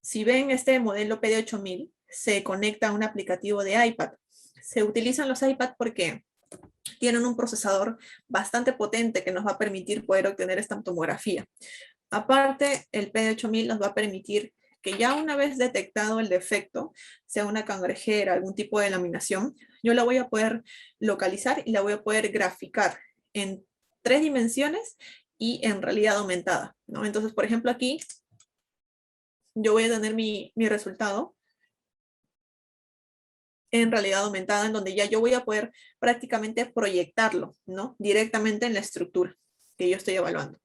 Si ven este modelo PD8000, se conecta a un aplicativo de iPad. Se utilizan los iPad porque tienen un procesador bastante potente que nos va a permitir poder obtener esta tomografía. Aparte, el PD8000 nos va a permitir que ya una vez detectado el defecto, sea una cangrejera, algún tipo de laminación, yo la voy a poder localizar y la voy a poder graficar en 3 dimensiones y en realidad aumentada, ¿no? Entonces, por ejemplo, aquí yo voy a tener mi resultado en realidad aumentada, en donde ya yo voy a poder prácticamente proyectarlo, ¿no? Directamente en la estructura que yo estoy evaluando.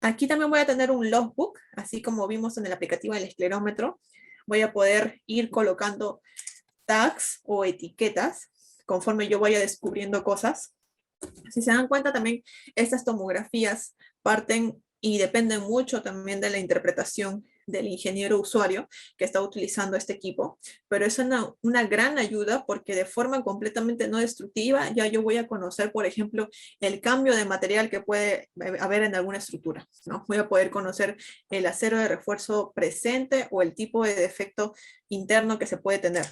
Aquí también voy a tener un logbook, así como vimos en el aplicativo del esclerómetro. Voy a poder ir colocando tags o etiquetas conforme yo vaya descubriendo cosas. Si se dan cuenta también, estas tomografías parten y dependen mucho también de la interpretación del ingeniero usuario que está utilizando este equipo, pero es una gran ayuda porque de forma completamente no destructiva ya yo voy a conocer, por ejemplo, el cambio de material que puede haber en alguna estructura, ¿no? Voy a poder conocer el acero de refuerzo presente o el tipo de defecto interno que se puede tener.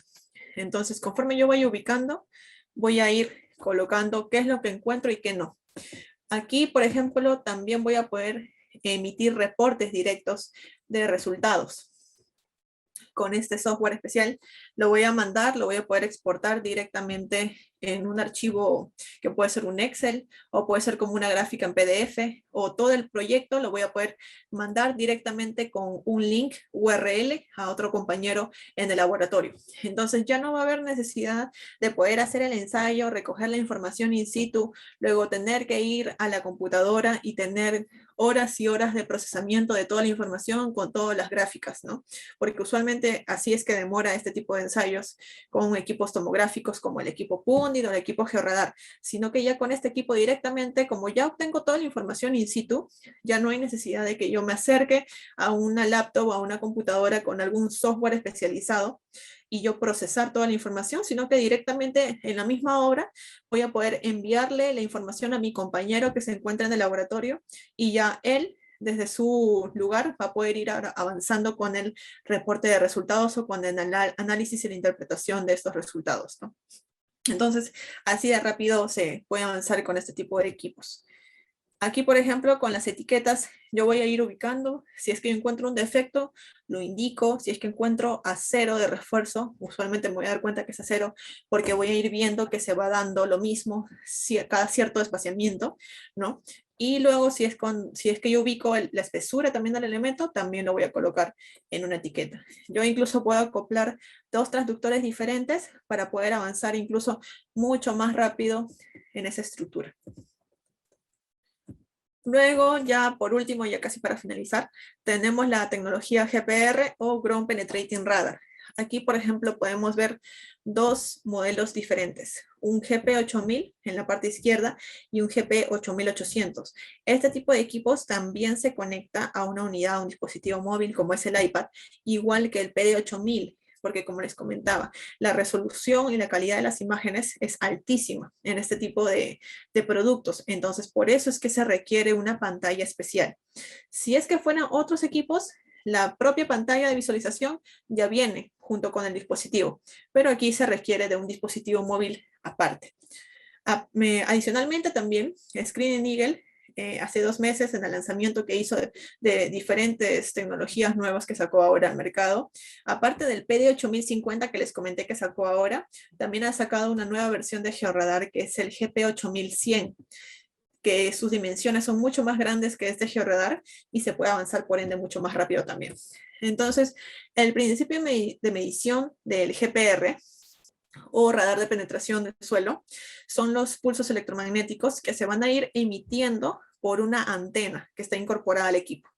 Entonces, conforme yo vaya ubicando, voy a ir colocando qué es lo que encuentro y qué no. Aquí, por ejemplo, también voy a poder emitir reportes directos de resultados. Con este software especial lo voy a mandar, lo voy a poder exportar directamente en un archivo que puede ser un Excel o puede ser como una gráfica en PDF, o todo el proyecto lo voy a poder mandar directamente con un link URL a otro compañero en el laboratorio. Entonces ya no va a haber necesidad de poder hacer el ensayo, recoger la información in situ, luego tener que ir a la computadora y tener horas y horas de procesamiento de toda la información con todas las gráficas, ¿no? Porque usualmente así es que demora este tipo de ensayos con equipos tomográficos como el equipo Pundit o el equipo Georradar, sino que ya con este equipo directamente, como ya obtengo toda la información in situ, ya no hay necesidad de que yo me acerque a una laptop o a una computadora con algún software especializado y yo procesar toda la información, sino que directamente en la misma obra voy a poder enviarle la información a mi compañero que se encuentra en el laboratorio y ya él desde su lugar va a poder ir avanzando con el reporte de resultados o con el análisis y la interpretación de estos resultados, ¿no? Entonces, así de rápido se puede avanzar con este tipo de equipos. Aquí, por ejemplo, con las etiquetas, yo voy a ir ubicando, si es que encuentro un defecto, lo indico, si es que encuentro acero de refuerzo, usualmente me voy a dar cuenta que es acero, porque voy a ir viendo que se va dando lo mismo cada cierto espaciamiento, ¿no? Y luego, si es que yo ubico la espesura también del elemento, también lo voy a colocar en una etiqueta. Yo incluso puedo acoplar 2 transductores diferentes para poder avanzar incluso mucho más rápido en esa estructura. Luego, ya por último, ya casi para finalizar, tenemos la tecnología GPR o Ground Penetrating Radar. Aquí, por ejemplo, podemos ver 2 modelos diferentes, un GP8000 en la parte izquierda y un GP8800. Este tipo de equipos también se conecta a una unidad, a un dispositivo móvil como es el iPad, igual que el PD8000, porque como les comentaba, la resolución y la calidad de las imágenes es altísima en este tipo de productos. Entonces, por eso es que se requiere una pantalla especial. Si es que fueran otros equipos, la propia pantalla de visualización ya viene junto con el dispositivo, pero aquí se requiere de un dispositivo móvil aparte. Adicionalmente también, Screen Eagle hace 2 meses en el lanzamiento que hizo de diferentes tecnologías nuevas que sacó ahora al mercado, aparte del PD8050 que les comenté que sacó ahora, también ha sacado una nueva versión de Georadar que es el GP8100, que sus dimensiones son mucho más grandes que este Georadar y se puede avanzar por ende mucho más rápido también. Entonces, el principio de medición del GPR o radar de penetración del suelo son los pulsos electromagnéticos que se van a ir emitiendo por una antena que está incorporada al equipo.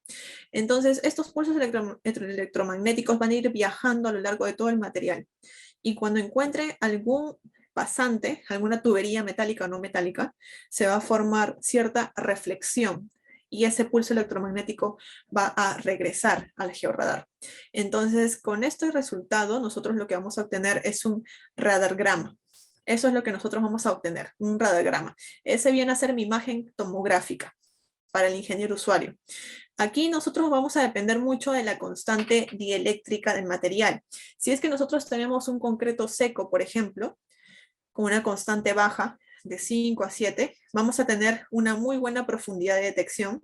Entonces, estos pulsos electromagnéticos van a ir viajando a lo largo de todo el material. Y cuando encuentre algún pasante, alguna tubería metálica o no metálica, se va a formar cierta reflexión y ese pulso electromagnético va a regresar al georradar. Entonces, con este resultado, nosotros lo que vamos a obtener es un radargrama. Eso es lo que nosotros vamos a obtener, un radargrama. Ese viene a ser mi imagen tomográfica para el ingeniero usuario. Aquí nosotros vamos a depender mucho de la constante dieléctrica del material. Si es que nosotros tenemos un concreto seco, por ejemplo, con una constante baja de 5 a 7, vamos a tener una muy buena profundidad de detección,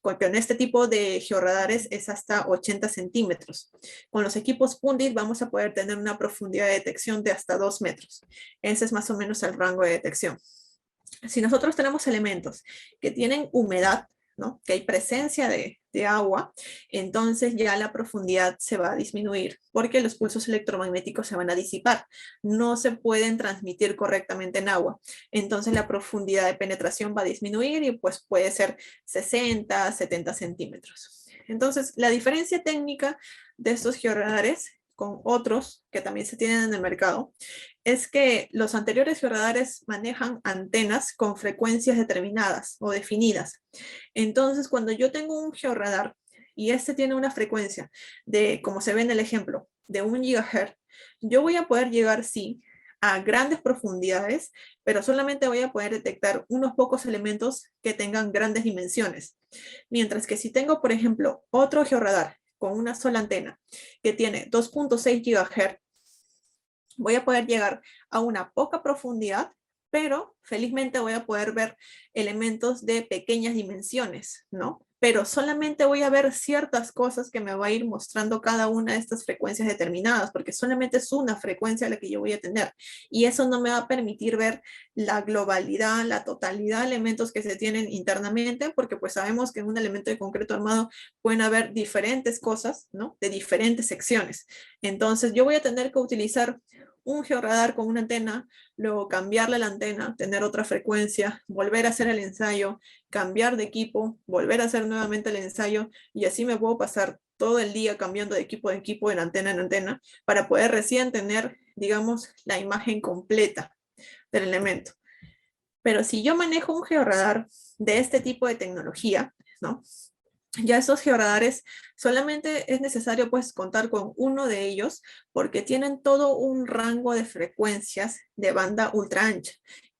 porque en este tipo de georradares es hasta 80 centímetros. Con los equipos Pundit vamos a poder tener una profundidad de detección de hasta 2 metros. Ese es más o menos el rango de detección. Si nosotros tenemos elementos que tienen humedad, ¿no? Que hay presencia de agua, entonces ya la profundidad se va a disminuir porque los pulsos electromagnéticos se van a disipar. No se pueden transmitir correctamente en agua. Entonces la profundidad de penetración va a disminuir y pues puede ser 60, 70 centímetros. Entonces la diferencia técnica de estos georradares con otros que también se tienen en el mercado es que los anteriores georradares manejan antenas con frecuencias determinadas o definidas. Entonces, cuando yo tengo un georradar y este tiene una frecuencia de, como se ve en el ejemplo, de 1 GHz, yo voy a poder llegar, sí, a grandes profundidades, pero solamente voy a poder detectar unos pocos elementos que tengan grandes dimensiones. Mientras que si tengo, por ejemplo, otro georradar con una sola antena que tiene 2.6 GHz, voy a poder llegar a una poca profundidad, pero felizmente voy a poder ver elementos de pequeñas dimensiones, ¿no? Pero solamente voy a ver ciertas cosas que me va a ir mostrando cada una de estas frecuencias determinadas, porque solamente es una frecuencia la que yo voy a tener. Y eso no me va a permitir ver la globalidad, la totalidad de elementos que se tienen internamente, porque pues sabemos que en un elemento de concreto armado pueden haber diferentes cosas, ¿no? De diferentes secciones. Entonces yo voy a tener que utilizar un georradar con una antena, luego cambiarle la antena, tener otra frecuencia, volver a hacer el ensayo, cambiar de equipo, volver a hacer nuevamente el ensayo y así me puedo pasar todo el día cambiando de equipo en antena, para poder recién tener, digamos, la imagen completa del elemento. Pero si yo manejo un georradar de este tipo de tecnología, ¿no? Ya estos georradares solamente es necesario pues contar con uno de ellos porque tienen todo un rango de frecuencias de banda ultra ancha.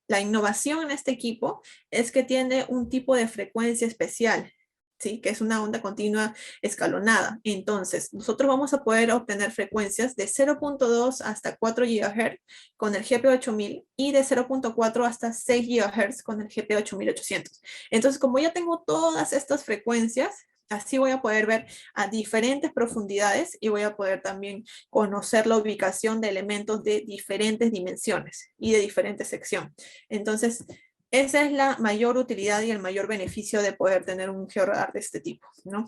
La innovación en este equipo es que tiene un tipo de frecuencia especial, ¿sí? Que es una onda continua escalonada. Entonces, nosotros vamos a poder obtener frecuencias de 0.2 hasta 4 GHz con el GP8000 y de 0.4 hasta 6 GHz con el GP8800. Entonces, como ya tengo todas estas frecuencias, así voy a poder ver a diferentes profundidades y voy a poder también conocer la ubicación de elementos de diferentes dimensiones y de diferente sección. Entonces, esa es la mayor utilidad y el mayor beneficio de poder tener un georradar de este tipo, ¿no?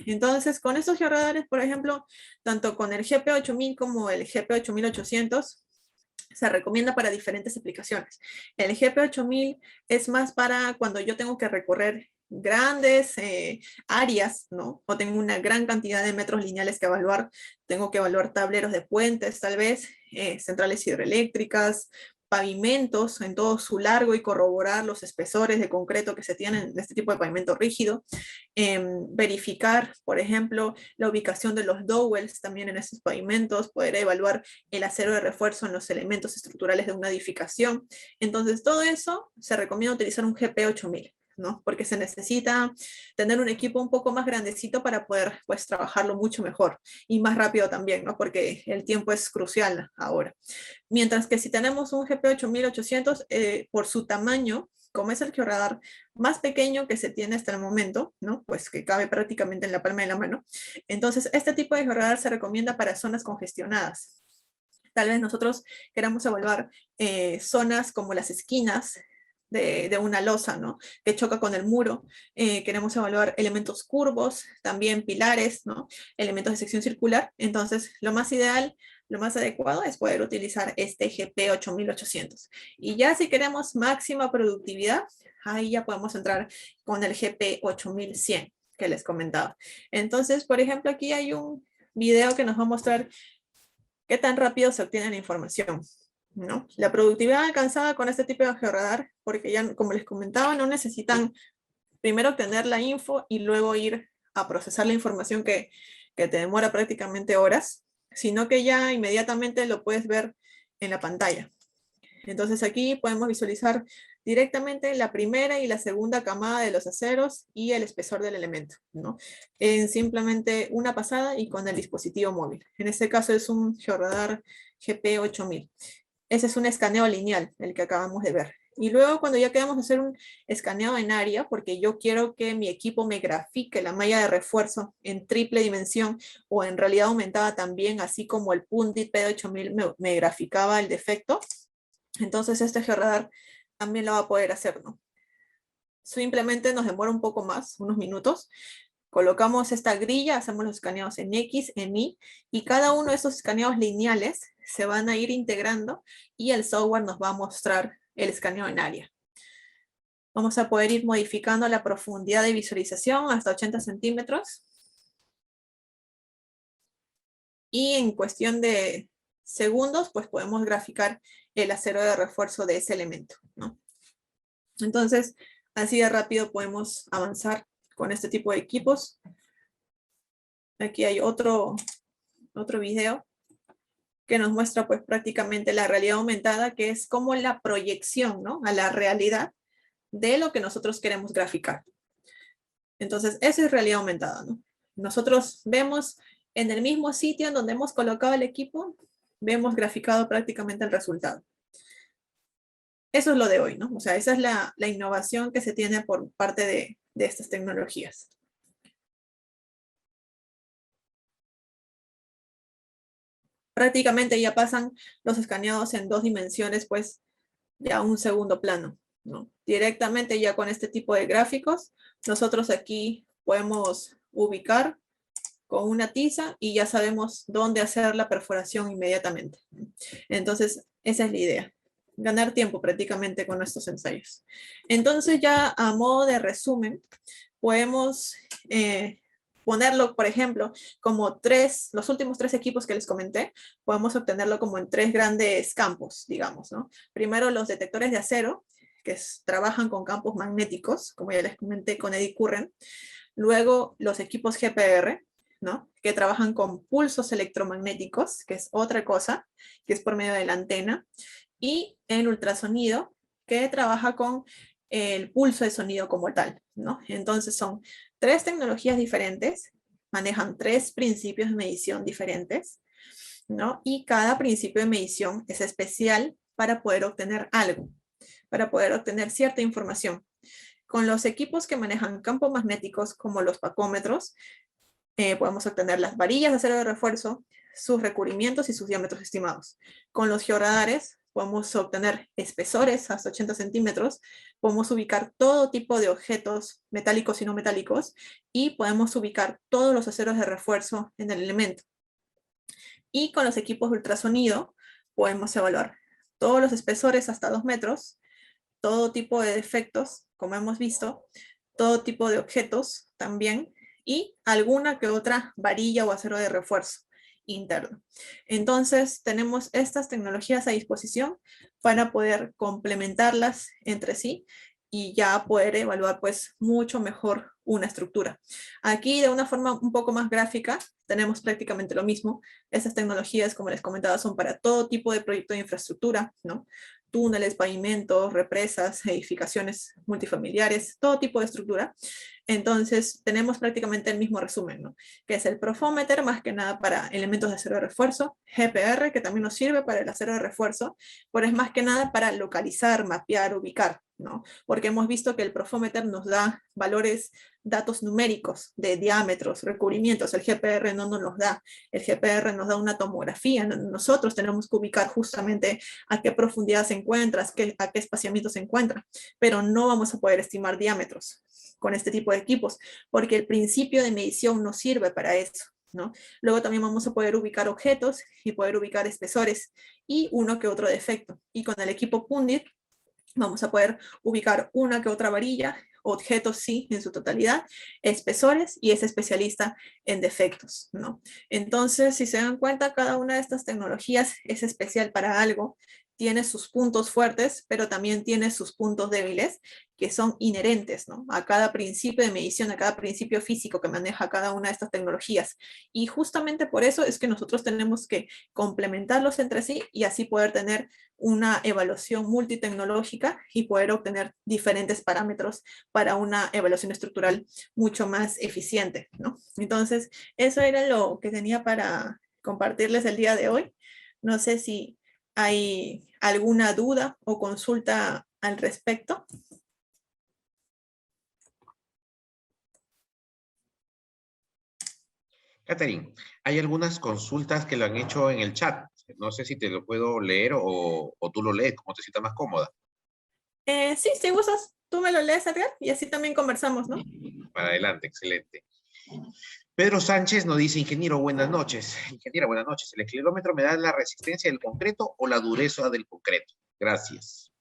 Entonces, con estos georradares, por ejemplo, tanto con el GP8000 como el GP8800, se recomienda para diferentes aplicaciones. El GP8000 es más para cuando yo tengo que recorrer grandes áreas, ¿no? O tengo una gran cantidad de metros lineales que evaluar. Tengo que evaluar tableros de puentes, tal vez, centrales hidroeléctricas, pavimentos en todo su largo y corroborar los espesores de concreto que se tienen en este tipo de pavimento rígido. Verificar, por ejemplo, la ubicación de los dowels también en esos pavimentos, poder evaluar el acero de refuerzo en los elementos estructurales de una edificación. Entonces, todo eso se recomienda utilizar un GP8000. ¿no? Porque se necesita tener un equipo un poco más grandecito para poder, pues, trabajarlo mucho mejor y más rápido también, ¿no? Porque el tiempo es crucial ahora. Mientras que si tenemos un GP 8800, por su tamaño, como es el georradar más pequeño que se tiene hasta el momento, ¿no? Pues que cabe prácticamente en la palma de la mano. Entonces, este tipo de georradar se recomienda para zonas congestionadas. Tal vez nosotros queramos evaluar zonas como las esquinas de una losa, ¿no? Que choca con el muro. Queremos evaluar elementos curvos, también pilares, ¿no? Elementos de sección circular. Entonces, lo más ideal, lo más adecuado es poder utilizar este GP 8800. Y ya si queremos máxima productividad, ahí ya podemos entrar con el GP 8100 que les comentaba. Entonces, por ejemplo, aquí hay un video que nos va a mostrar qué tan rápido se obtiene la información, ¿no? La productividad alcanzada con este tipo de georradar, porque ya, como les comentaba, no necesitan primero obtener la info y luego ir a procesar la información que te demora prácticamente horas, sino que ya inmediatamente lo puedes ver en la pantalla. Entonces aquí podemos visualizar directamente la primera y la segunda camada de los aceros y el espesor del elemento, ¿no? En simplemente una pasada y con el dispositivo móvil. En este caso es un georradar GP8000. Ese es un escaneo lineal, el que acabamos de ver. Y luego cuando ya queramos hacer un escaneo en área, porque yo quiero que mi equipo me grafique la malla de refuerzo en triple dimensión o en realidad aumentada también, así como el Pundit P8000 me graficaba el defecto, entonces este georradar también lo va a poder hacer, ¿no? Simplemente nos demora un poco más, unos minutos. Colocamos esta grilla, hacemos los escaneados en X, en Y, y cada uno de esos escaneados lineales se van a ir integrando y el software nos va a mostrar el escaneo en área. Vamos a poder ir modificando la profundidad de visualización hasta 80 centímetros. Y en cuestión de segundos, pues podemos graficar el acero de refuerzo de ese elemento, ¿no? Entonces, así de rápido podemos avanzar con este tipo de equipos. Aquí hay otro video que nos muestra pues prácticamente la realidad aumentada, que es como la proyección, ¿no? A la realidad de lo que nosotros queremos graficar. Entonces, eso es realidad aumentada, ¿no? Nosotros vemos en el mismo sitio en donde hemos colocado el equipo, vemos graficado prácticamente el resultado. Eso es lo de hoy, ¿no? O sea, esa es la innovación que se tiene por parte de estas tecnologías. Prácticamente ya pasan los escaneados en 2 dimensiones, pues ya un segundo plano, ¿no? Directamente ya con este tipo de gráficos, nosotros aquí podemos ubicar con una tiza y ya sabemos dónde hacer la perforación inmediatamente. Entonces, esa es la idea. Ganar tiempo prácticamente con estos ensayos. Entonces ya a modo de resumen, podemos ponerlo, por ejemplo, como los últimos 3 equipos que les comenté, podemos obtenerlo como en 3 grandes campos, digamos, ¿no? Primero los detectores de acero, que trabajan con campos magnéticos, como ya les comenté con Eddy Current. Luego los equipos GPR, ¿no? Que trabajan con pulsos electromagnéticos, que es otra cosa, que es por medio de la antena. Y el ultrasonido, que trabaja con el pulso de sonido como tal, ¿no? Entonces son 3 tecnologías diferentes, manejan 3 principios de medición diferentes, ¿no? Y cada principio de medición es especial para poder obtener algo, para poder obtener cierta información. Con los equipos que manejan campos magnéticos, como los pacómetros, podemos obtener las varillas de acero de refuerzo, sus recubrimientos y sus diámetros estimados. Con los georradares podemos obtener espesores hasta 80 centímetros, podemos ubicar todo tipo de objetos metálicos y no metálicos, y podemos ubicar todos los aceros de refuerzo en el elemento. Y con los equipos de ultrasonido podemos evaluar todos los espesores hasta 2 metros, todo tipo de defectos, como hemos visto, todo tipo de objetos también, y alguna que otra varilla o acero de refuerzo interno. Entonces, tenemos estas tecnologías a disposición para poder complementarlas entre sí y ya poder evaluar pues mucho mejor una estructura. Aquí de una forma un poco más gráfica tenemos prácticamente lo mismo. Estas tecnologías, como les comentaba, son para todo tipo de proyecto de infraestructura, ¿no? túneles, pavimentos, represas, edificaciones multifamiliares, todo tipo de estructura. Entonces, tenemos prácticamente el mismo resumen, ¿no? Que es el Profómeter, más que nada para elementos de acero de refuerzo, GPR, que también nos sirve para el acero de refuerzo, pero es más que nada para localizar, mapear, ubicar, ¿no? Porque hemos visto que el Profómeter nos da valores, datos numéricos de diámetros, recubrimientos, el GPR no nos los da, el GPR nos da una tomografía, nosotros tenemos que ubicar justamente a qué profundidad se encuentra, a qué espaciamiento se encuentra, pero no vamos a poder estimar diámetros con este tipo de equipos, porque el principio de medición no sirve para eso, ¿no? Luego también vamos a poder ubicar objetos y poder ubicar espesores y uno que otro defecto. Y con el equipo Pundit vamos a poder ubicar una que otra varilla, objetos sí en su totalidad, espesores y es especialista en defectos, ¿no? Entonces, si se dan cuenta, cada una de estas tecnologías es especial para algo, tiene sus puntos fuertes, pero también tiene sus puntos débiles que son inherentes, ¿no? A cada principio de medición, a cada principio físico que maneja cada una de estas tecnologías. Y justamente por eso es que nosotros tenemos que complementarlos entre sí y así poder tener una evaluación multitecnológica y poder obtener diferentes parámetros para una evaluación estructural mucho más eficiente, ¿no? Entonces, eso era lo que tenía para compartirles el día de hoy. No sé si hay alguna duda o consulta al respecto. Catherine, hay algunas consultas que lo han hecho en el chat. No sé si te lo puedo leer o tú lo lees, como te sientas más cómoda. Sí, si gustas, tú me lo lees, Edgar, y así también conversamos, ¿no? Para adelante, excelente. Pedro Sánchez nos dice, ingeniero, buenas noches. Ingeniera, buenas noches. ¿El esclerómetro me da la resistencia del concreto o la dureza del concreto? Gracias.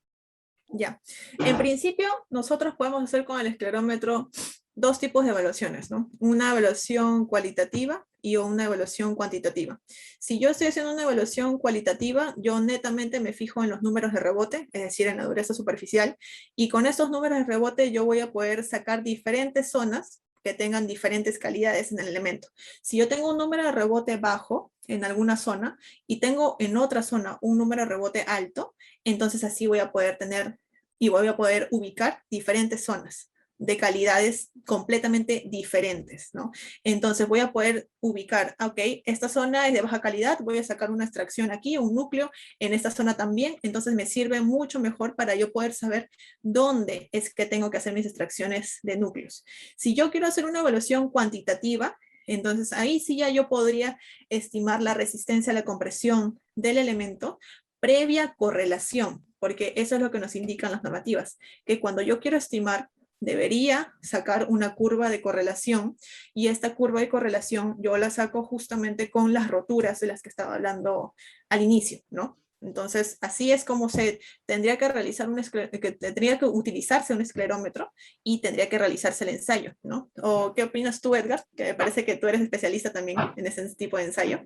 Ya. En principio, nosotros podemos hacer con el esclerómetro dos tipos de evaluaciones, ¿no? Una evaluación cualitativa y una evaluación cuantitativa. Si yo estoy haciendo una evaluación cualitativa, yo netamente me fijo en los números de rebote, es decir, en la dureza superficial, y con estos números de rebote yo voy a poder sacar diferentes zonas que tengan diferentes calidades en el elemento. Si yo tengo un número de rebote bajo en alguna zona y tengo en otra zona un número de rebote alto, entonces así voy a poder tener y voy a poder ubicar diferentes zonas de calidades completamente diferentes, ¿no? Entonces voy a poder ubicar, ok, esta zona es de baja calidad, voy a sacar una extracción aquí, un núcleo, en esta zona también, entonces me sirve mucho mejor para yo poder saber dónde es que tengo que hacer mis extracciones de núcleos. Si yo quiero hacer una evaluación cuantitativa, entonces ahí sí ya yo podría estimar la resistencia a la compresión del elemento previa correlación, porque eso es lo que nos indican las normativas, que cuando yo quiero estimar, debería sacar una curva de correlación y esta curva de correlación yo la saco justamente con las roturas de las que estaba hablando al inicio, ¿no? Entonces, así es como se tendría que realizar que tendría que utilizarse un esclerómetro y tendría que realizarse el ensayo, ¿no? ¿O qué opinas tú, Edgar? Que me parece que tú eres especialista también en ese tipo de ensayo.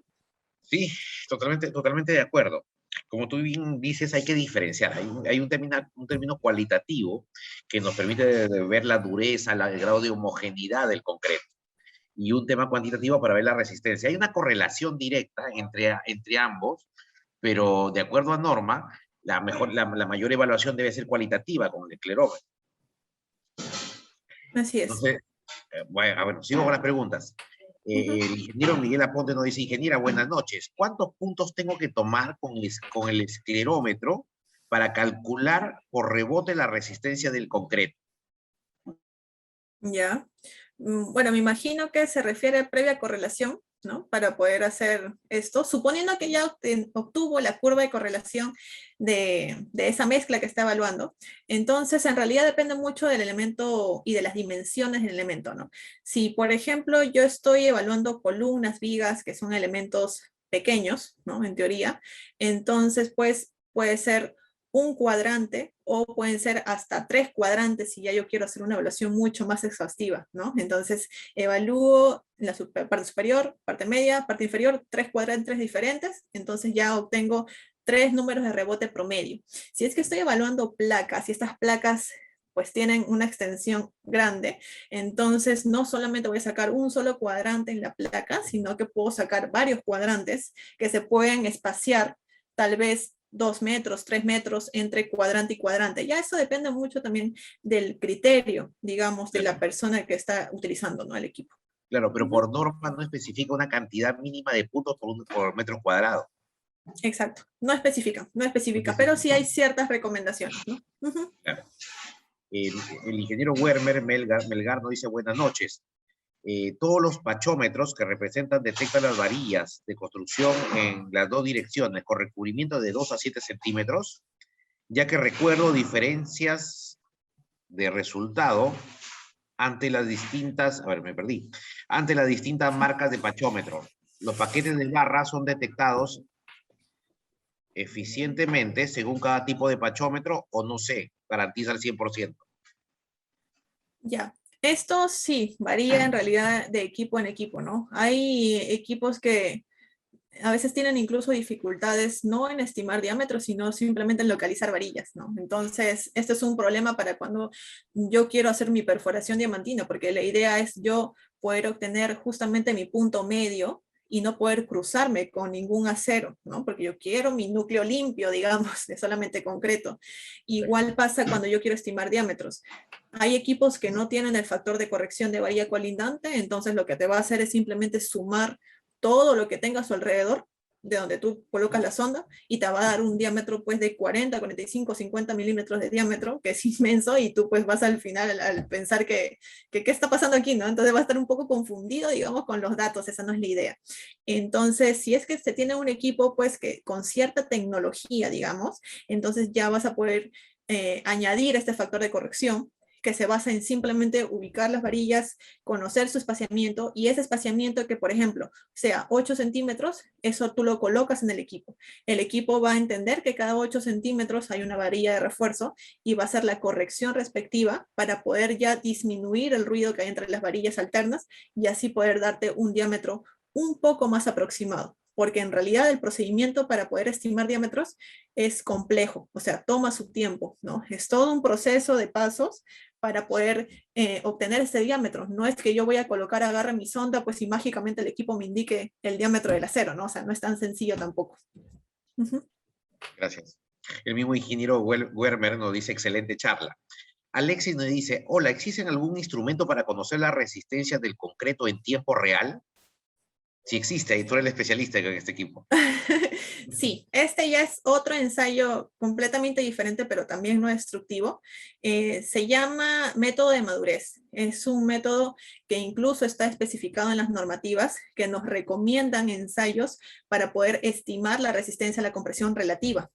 Sí, totalmente de acuerdo. Como tú bien dices, hay que diferenciar. Hay un término cualitativo que nos permite ver la dureza, el grado de homogeneidad del concreto. Y un tema cuantitativo para ver la resistencia. Hay una correlación directa entre ambos, pero de acuerdo a norma, la mayor evaluación debe ser cualitativa con el esclerómetro. Así es. Entonces, bueno, sigo con las preguntas. El ingeniero Miguel Aponte nos dice, ingeniera, buenas noches. ¿Cuántos puntos tengo que tomar con el esclerómetro para calcular por rebote la resistencia del concreto? Ya. Bueno, me imagino que se refiere a previa correlación, ¿no? Para poder hacer esto, suponiendo que ya obtuvo la curva de correlación de esa mezcla que está evaluando, entonces en realidad depende mucho del elemento y de las dimensiones del elemento, ¿no? Si, por ejemplo, yo estoy evaluando columnas, vigas, que son elementos pequeños, ¿no? En teoría, entonces, pues, puede ser un cuadrante o pueden ser hasta 3 cuadrantes si ya yo quiero hacer una evaluación mucho más exhaustiva, ¿no? Entonces, evalúo la parte superior, parte media, parte inferior, 3 cuadrantes diferentes, entonces ya obtengo 3 números de rebote promedio. Si es que estoy evaluando placas y estas placas pues tienen una extensión grande, entonces no solamente voy a sacar un solo cuadrante en la placa, sino que puedo sacar varios cuadrantes que se pueden espaciar tal vez 2 metros, 3 metros entre cuadrante y cuadrante. Ya eso depende mucho también del criterio, digamos, de la persona que está utilizando, ¿no? El equipo. Claro, pero por norma no especifica una cantidad mínima de puntos por metro cuadrado. Exacto, no especifica, pero sí hay ciertas recomendaciones, ¿no? Claro. El ingeniero Wermer Melgar nos dice buenas noches. Todos los pachómetros que representan detectan las varillas de construcción en las dos direcciones, con recubrimiento de 2 a 7 centímetros, ya que recuerdo diferencias de resultado ante las distintas, a ver, me perdí, ante las distintas marcas de pachómetro. Los paquetes de barra son detectados eficientemente según cada tipo de pachómetro o no sé, garantiza el 100%. Ya, esto sí varía en realidad de equipo en equipo, ¿no? Hay equipos que a veces tienen incluso dificultades no en estimar diámetros, sino simplemente en localizar varillas, ¿no? Entonces, esto es un problema para cuando yo quiero hacer mi perforación diamantina, porque la idea es yo poder obtener justamente mi punto medio y no poder cruzarme con ningún acero, ¿no? Porque yo quiero mi núcleo limpio, digamos, de solamente concreto. Igual pasa cuando yo quiero estimar diámetros. Hay equipos que no tienen el factor de corrección de varilla colindante, entonces lo que te va a hacer es simplemente sumar todo lo que tenga a su alrededor, de donde tú colocas la sonda, y te va a dar un diámetro pues de 40, 45, 50 milímetros de diámetro, que es inmenso, y tú pues vas al final al pensar que qué está pasando aquí, ¿no? Entonces va a estar un poco confundido, digamos, con los datos, esa no es la idea. Entonces, si es que se tiene un equipo pues que con cierta tecnología, digamos, entonces ya vas a poder añadir este factor de corrección que se basa en simplemente ubicar las varillas, conocer su espaciamiento y ese espaciamiento que, por ejemplo, sea 8 centímetros, eso tú lo colocas en el equipo. El equipo va a entender que cada 8 centímetros hay una varilla de refuerzo y va a hacer la corrección respectiva para poder ya disminuir el ruido que hay entre las varillas alternas y así poder darte un diámetro un poco más aproximado, porque en realidad el procedimiento para poder estimar diámetros es complejo, o sea, toma su tiempo, ¿no? Es todo un proceso de pasos para poder obtener este diámetro. No es que yo voy a colocar, agarre mi sonda, pues y mágicamente el equipo me indique el diámetro del acero, ¿no? O sea, no es tan sencillo tampoco. Gracias. El mismo ingeniero Wermer nos dice excelente charla. Alexis nos dice, hola, ¿existe algún instrumento para conocer la resistencia del concreto en tiempo real? Sí existe, y tú eres el especialista en este equipo. Sí, este ya es otro ensayo completamente diferente, pero también no destructivo. Se llama método de madurez. Es un método que incluso está especificado en las normativas que nos recomiendan ensayos para poder estimar la resistencia a la compresión relativa.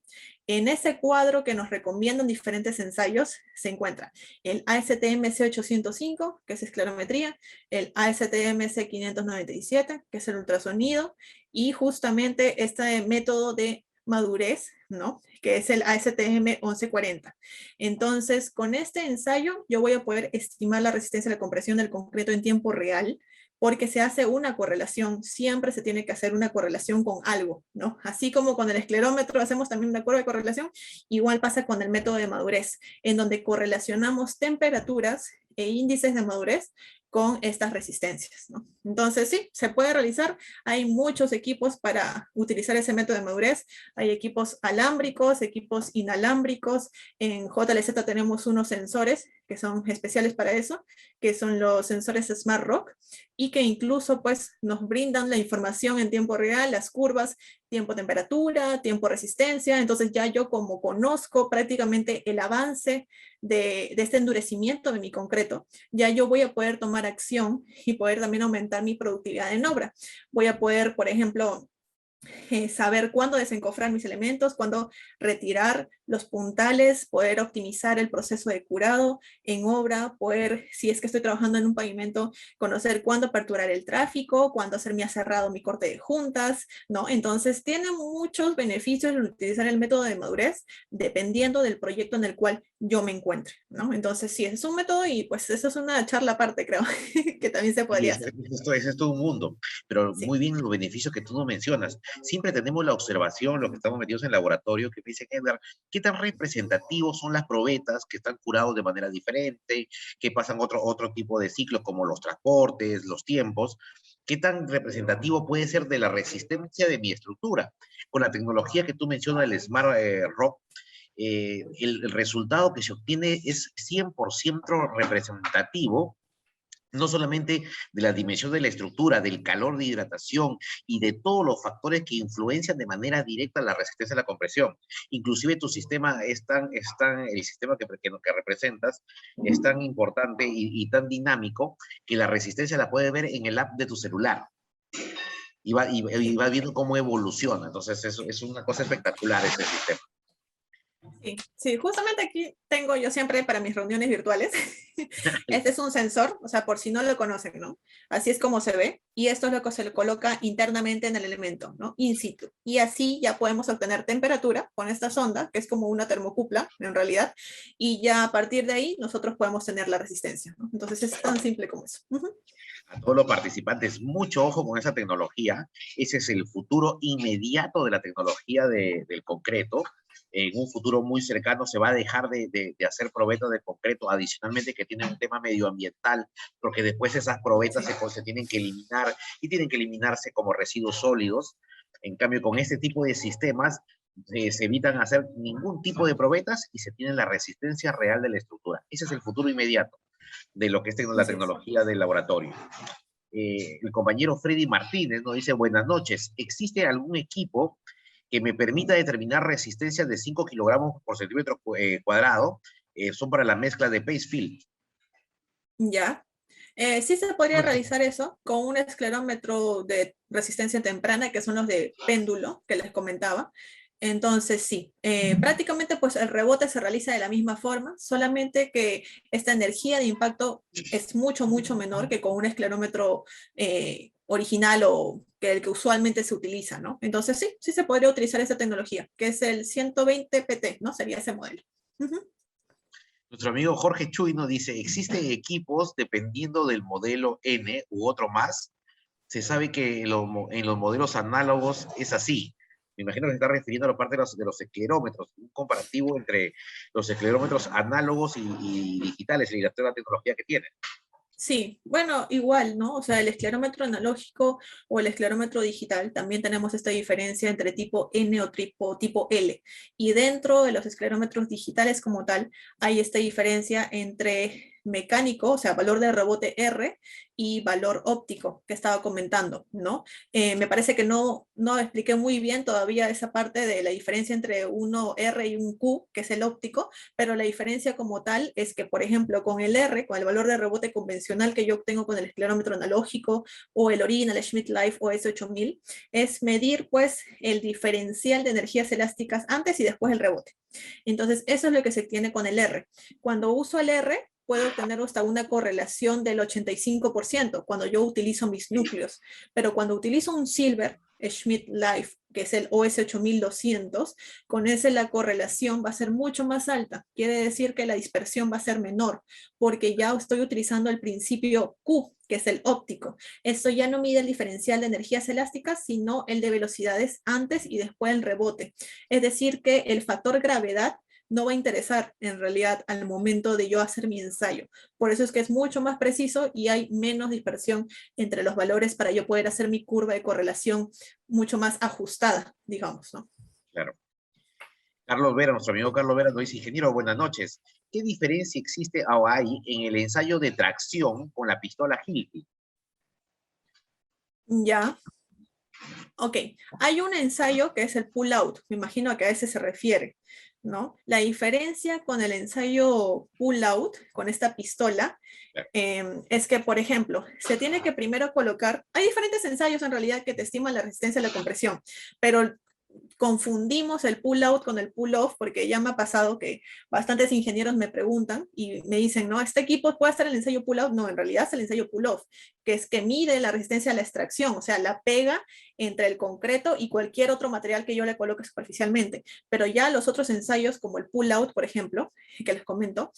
En ese cuadro que nos recomiendan diferentes ensayos se encuentra el ASTM C805, que es esclerometría, el ASTM C597, que es el ultrasonido, y justamente este método de madurez, ¿no? Que es el ASTM 1140. Entonces, con este ensayo, yo voy a poder estimar la resistencia a la compresión del concreto en tiempo real, porque se hace una correlación, siempre se tiene que hacer una correlación con algo, ¿no? Así como con el esclerómetro hacemos también una curva de correlación, igual pasa con el método de madurez, en donde correlacionamos temperaturas e índices de madurez con estas resistencias, ¿no? Entonces, sí, se puede realizar. Hay muchos equipos para utilizar ese método de madurez. Hay equipos alámbricos, equipos inalámbricos. En JLZ tenemos unos sensores que son especiales para eso, que son los sensores Smart Rock, y que incluso pues nos brindan la información en tiempo real, las curvas, tiempo temperatura, tiempo resistencia. Entonces ya yo como conozco prácticamente el avance de este endurecimiento de mi concreto, ya yo voy a poder tomar acción y poder también aumentar mi productividad en obra. Voy a poder, por ejemplo, saber cuándo desencofrar mis elementos, cuándo retirar los puntales, poder optimizar el proceso de curado en obra, poder, si es que estoy trabajando en un pavimento, conocer cuándo aperturar el tráfico, cuándo hacer mi aserrado, mi corte de juntas, ¿no? Entonces, tiene muchos beneficios el utilizar el método de madurez dependiendo del proyecto en el cual yo me encuentre, ¿no? Entonces, sí, es un método y pues eso es una charla aparte, creo, que también se Y podría hacer. ese es todo un mundo, pero Sí. muy bien los beneficios que tú nos mencionas. Siempre tenemos la observación, los que estamos metidos en el laboratorio, que me dicen, Edgar, ¿qué tan representativos son las probetas que están curados de manera diferente, que pasan otro tipo de ciclos como los transportes, los tiempos? ¿Qué tan representativo puede ser de la resistencia de mi estructura? Con la tecnología que tú mencionas, el Smart Rock, el resultado que se obtiene es 100% representativo, no solamente de la dimensión de la estructura, del calor de hidratación y de todos los factores que influencian de manera directa la resistencia a la compresión. Inclusive tu sistema el sistema que representas es tan importante y tan dinámico que la resistencia la puedes ver en el app de tu celular. Y va viendo cómo evoluciona. Entonces, eso es una cosa espectacular ese sistema. Sí, sí, justamente aquí tengo yo siempre para mis reuniones virtuales. Este es un sensor, o sea, por si no lo conocen, ¿no? Así es como se ve. Y esto es lo que se le coloca internamente en el elemento, ¿no? In situ. Y así ya podemos obtener temperatura con esta sonda, que es como una termocupla, en realidad. Y ya a partir de ahí, nosotros podemos tener la resistencia, ¿no? Entonces es tan simple como eso. A todos los participantes, mucho ojo con esa tecnología. Ese es el futuro inmediato de la tecnología del concreto. En un futuro muy cercano se va a dejar de hacer probetas de concreto, adicionalmente que tiene un tema medioambiental, porque después esas probetas se tienen que eliminar y tienen que eliminarse como residuos sólidos. En cambio, con este tipo de sistemas se evitan hacer ningún tipo de probetas y se tiene la resistencia real de la estructura. Ese es el futuro inmediato de lo que es la tecnología del laboratorio. El compañero Freddy Martínez nos dice, buenas noches, ¿existe algún equipo que me permita determinar resistencias de 5 kilogramos por centímetro cuadrado? Son para la mezcla de paste fill. Ya. Sí se podría realizar eso con un esclerómetro de resistencia temprana, que son los de péndulo que les comentaba. Entonces, sí, prácticamente pues el rebote se realiza de la misma forma, solamente que esta energía de impacto es mucho, mucho menor que con un esclerómetro original o que el que usualmente se utiliza, ¿no? Entonces, sí, sí se podría utilizar esa tecnología, que es el 120 PT, ¿no? Sería ese modelo. Nuestro amigo Jorge Chuy nos dice, ¿existen equipos dependiendo del modelo N u otro más? Se sabe que en los modelos análogos es así. Me imagino que se está refiriendo a la parte de los esclerómetros, un comparativo entre los esclerómetros análogos y digitales y la tecnología que tienen. Sí, bueno, igual, ¿no? O sea, el esclerómetro analógico o el esclerómetro digital, también tenemos esta diferencia entre tipo N o tipo L. Y dentro de los esclerómetros digitales como tal, hay esta diferencia entre mecánico, o sea, valor de rebote R y valor óptico que estaba comentando, ¿no? Me parece que no expliqué muy bien todavía esa parte de la diferencia entre uno R y un Q, que es el óptico, pero la diferencia como tal es que, por ejemplo, con el R, con el valor de rebote convencional que yo obtengo con el esclerómetro analógico o el Original Schmidt Life o S8000, es medir pues el diferencial de energías elásticas antes y después del rebote. Entonces, eso es lo que se tiene con el R. Cuando uso el R, puedo obtener hasta una correlación del 85% cuando yo utilizo mis núcleos, pero cuando utilizo un Silver Schmidt Life, que es el OS8200, con ese la correlación va a ser mucho más alta. Quiere decir que la dispersión va a ser menor, porque ya estoy utilizando el principio Q, que es el óptico. Esto ya no mide el diferencial de energías elásticas, sino el de velocidades antes y después del rebote. Es decir, que el factor gravedad no va a interesar en realidad al momento de yo hacer mi ensayo. Por eso es que es mucho más preciso y hay menos dispersión entre los valores para yo poder hacer mi curva de correlación mucho más ajustada, digamos, ¿no? Claro. Carlos Vera, nuestro amigo Carlos Vera nos dice, ingeniero, buenas noches. ¿Qué diferencia existe o hay en el ensayo de tracción con la pistola Hilti? Ya. Ok, hay un ensayo que es el pull-out, me imagino que a ese se refiere, ¿no? La diferencia con el ensayo pull-out, con esta pistola, es que, por ejemplo, se tiene que primero colocar, hay diferentes ensayos en realidad que te estiman la resistencia a la compresión, pero confundimos el pull out con el pull off porque ya me ha pasado que bastantes ingenieros me preguntan y me dicen, no, este equipo puede estar en el ensayo pull out. No, en realidad es el ensayo pull off, que es que mide la resistencia a la extracción, o sea, la pega entre el concreto y cualquier otro material que yo le coloque superficialmente. Pero ya los otros ensayos, como el pull out, por ejemplo, que les comento,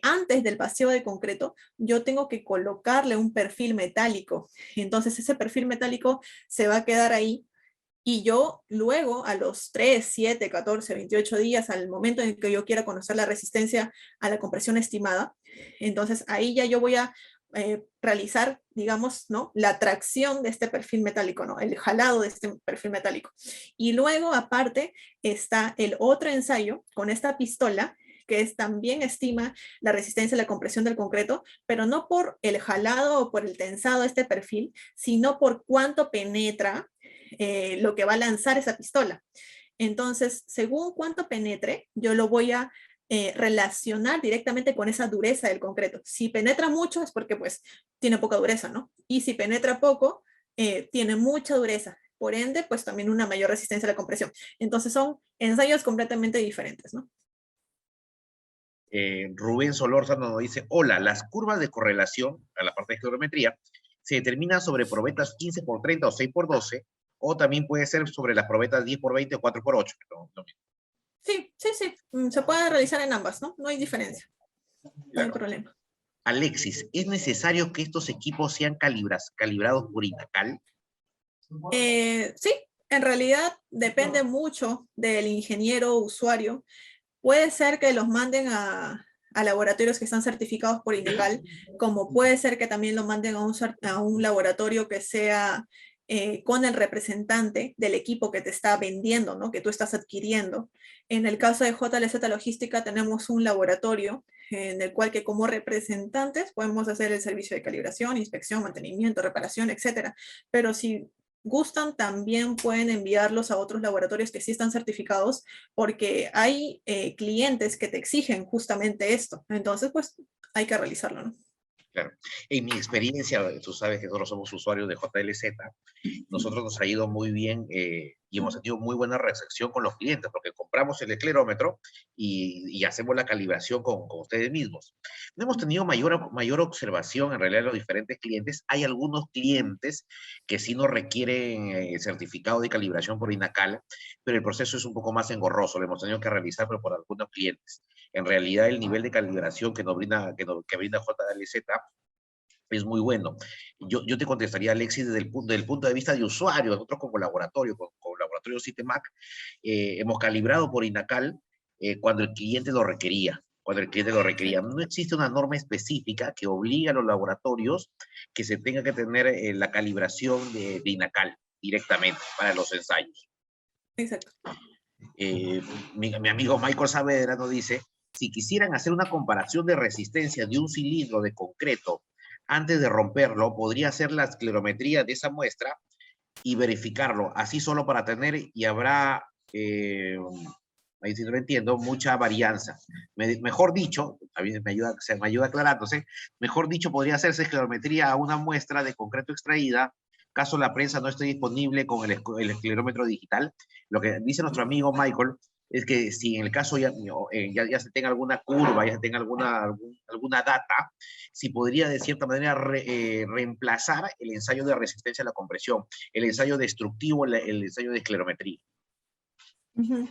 antes del vacío de concreto, yo tengo que colocarle un perfil metálico. Entonces ese perfil metálico se va a quedar ahí y yo luego, a los 3, 7, 14, 28 días, al momento en que yo quiera conocer la resistencia a la compresión estimada, entonces ahí ya yo voy a realizar, digamos, ¿no? La tracción de este perfil metálico, ¿no? El jalado de este perfil metálico. Y luego, aparte, está el otro ensayo con esta pistola, que también estima la resistencia a la compresión del concreto, pero no por el jalado o por el tensado de este perfil, sino por cuánto penetra lo que va a lanzar esa pistola. Entonces, según cuánto penetre, yo lo voy a relacionar directamente con esa dureza del concreto. Si penetra mucho es porque pues tiene poca dureza, ¿no? Y si penetra poco, tiene mucha dureza. Por ende, pues también una mayor resistencia a la compresión. Entonces son ensayos completamente diferentes, ¿no? Rubén Solórzano nos dice, hola, las curvas de correlación, a la parte de geometría, se determinan sobre probetas 15 por 30 o 6 por 12, o también puede ser sobre las probetas 10 por 20 o 4 por 8. Sí, sí, sí. Se puede realizar en ambas, ¿no? No hay diferencia. No hay Claro. problema. Alexis, ¿es necesario que estos equipos sean calibrados por INACAL? Sí, en realidad depende mucho del ingeniero usuario. Puede ser que los manden a laboratorios que están certificados por INACAL, como puede ser que también lo manden a un laboratorio que sea con el representante del equipo que te está vendiendo, ¿no? Que tú estás adquiriendo. En el caso de JLZ Logística tenemos un laboratorio en el cual que como representantes podemos hacer el servicio de calibración, inspección, mantenimiento, reparación, etcétera. Pero si gustan, también pueden enviarlos a otros laboratorios que sí están certificados, porque hay clientes que te exigen justamente esto. Entonces, pues hay que realizarlo, ¿no? Claro. En mi experiencia, tú sabes que nosotros somos usuarios de JLZ, nosotros nos ha ido muy bien y hemos tenido muy buena recepción con los clientes, porque compramos el esclerómetro y hacemos la calibración con ustedes mismos. No hemos tenido mayor observación en realidad de los diferentes clientes. Hay algunos clientes que sí nos requieren certificado de calibración por INACAL, pero el proceso es un poco más engorroso, lo hemos tenido que realizar, pero por algunos clientes. En realidad, el nivel de calibración que que brinda JLZ es muy bueno. Yo te contestaría, Alexis, desde el punto de vista de usuario. Nosotros como laboratorio, con laboratorio Citemac, hemos calibrado por INACAL cuando el cliente lo requería. Cuando el cliente lo requería. No existe una norma específica que obligue a los laboratorios que se tenga que tener la calibración de INACAL directamente para los ensayos. Exacto. Mi amigo Michael Saavedra nos dice, si quisieran hacer una comparación de resistencia de un cilindro de concreto antes de romperlo, podría hacer la esclerometría de esa muestra y verificarlo, así solo para tener, y habrá, ahí sí no lo entiendo, mucha varianza. Mejor dicho, también me ayuda aclarándose, mejor dicho, podría hacerse esclerometría a una muestra de concreto extraída, caso la prensa no esté disponible con el esclerómetro digital. Lo que dice nuestro amigo Michael es que si en el caso ya se tenga alguna curva, ya se tenga alguna data, si podría de cierta manera reemplazar el ensayo de resistencia a la compresión, el ensayo destructivo, el ensayo de esclerometría. Uh-huh.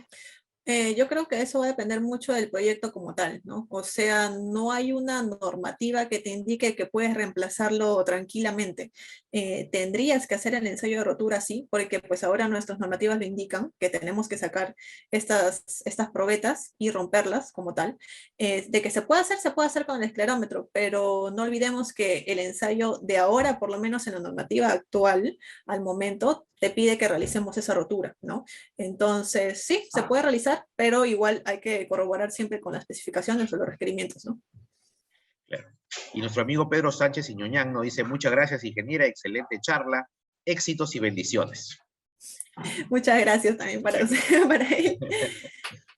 Yo creo que eso va a depender mucho del proyecto como tal, ¿no? O sea, no hay una normativa que te indique que puedes reemplazarlo tranquilamente. Tendrías que hacer el ensayo de rotura, sí, porque pues ahora nuestras normativas lo indican, que tenemos que sacar estas probetas y romperlas como tal. De que se puede hacer con el esclerómetro, pero no olvidemos que el ensayo de ahora, por lo menos en la normativa actual, al momento, te pide que realicemos esa rotura, ¿no? Entonces, sí, se puede realizar, pero igual hay que corroborar siempre con las especificaciones o los requerimientos, ¿no? Claro. Y nuestro amigo Pedro Sánchez Iñoñán nos dice, muchas gracias, ingeniera, excelente charla, éxitos y bendiciones. Muchas gracias también para él.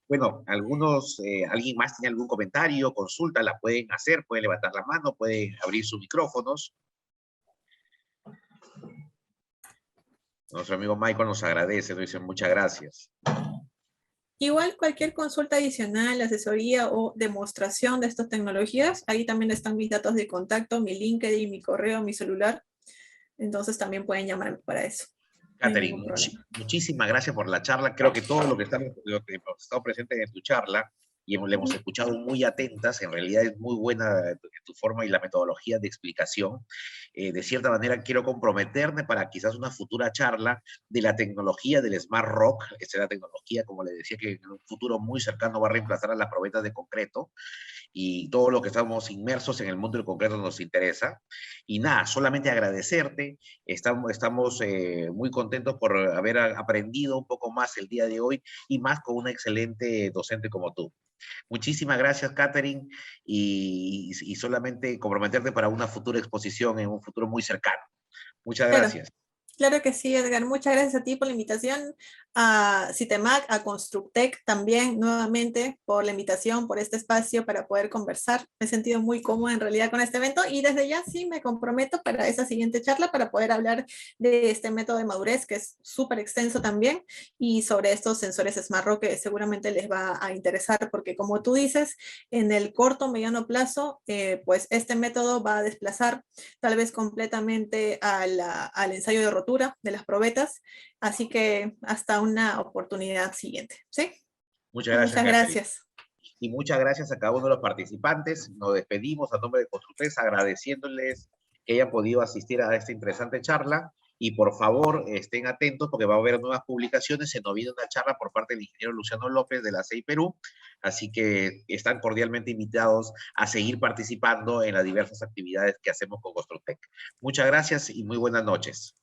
Bueno, alguien más tiene algún comentario, consulta, la pueden hacer, pueden levantar la mano, pueden abrir sus micrófonos. Nuestro amigo Michael nos agradece, nos dice muchas gracias. Igual cualquier consulta adicional, asesoría o demostración de estas tecnologías, ahí también están mis datos de contacto, mi LinkedIn, mi correo, mi celular. Entonces también pueden llamarme para eso. Catherine, muchísimas gracias por la charla. Creo que todo lo que hemos estado presentes en tu charla y le hemos escuchado muy atentas, en realidad es muy buena tu forma y la metodología de explicación. De cierta manera quiero comprometerme para quizás una futura charla de la tecnología del Smart Rock. Esa es la tecnología, como le decía, que en un futuro muy cercano va a reemplazar a las probetas de concreto, y todo lo que estamos inmersos en el mundo del concreto nos interesa. Y nada, solamente agradecerte. Estamos muy contentos por haber aprendido un poco más el día de hoy, y más con una excelente docente como tú. Muchísimas gracias, Catherine, y solamente comprometerte para una futura exposición en un futuro muy cercano. Muchas Claro. gracias. Claro que sí, Edgar. Muchas gracias a ti por la invitación, a Citemac, a Constructec también, nuevamente, por la invitación, por este espacio para poder conversar. Me he sentido muy cómoda en realidad con este evento y desde ya sí me comprometo para esa siguiente charla para poder hablar de este método de madurez que es súper extenso también y sobre estos sensores Smart Rock que seguramente les va a interesar porque como tú dices, en el corto, mediano plazo, pues este método va a desplazar tal vez completamente al ensayo de rotura de las probetas, así que hasta una oportunidad siguiente, ¿sí? Muchas gracias, Muchas Catherine. gracias. Y muchas gracias a cada uno de los participantes. Nos despedimos a nombre de Constructores, agradeciéndoles que hayan podido asistir a esta interesante charla. Y por favor, estén atentos porque va a haber nuevas publicaciones. Se nos viene una charla por parte del ingeniero Luciano López de la CEI Perú. Así que están cordialmente invitados a seguir participando en las diversas actividades que hacemos con Constructec. Muchas gracias y muy buenas noches.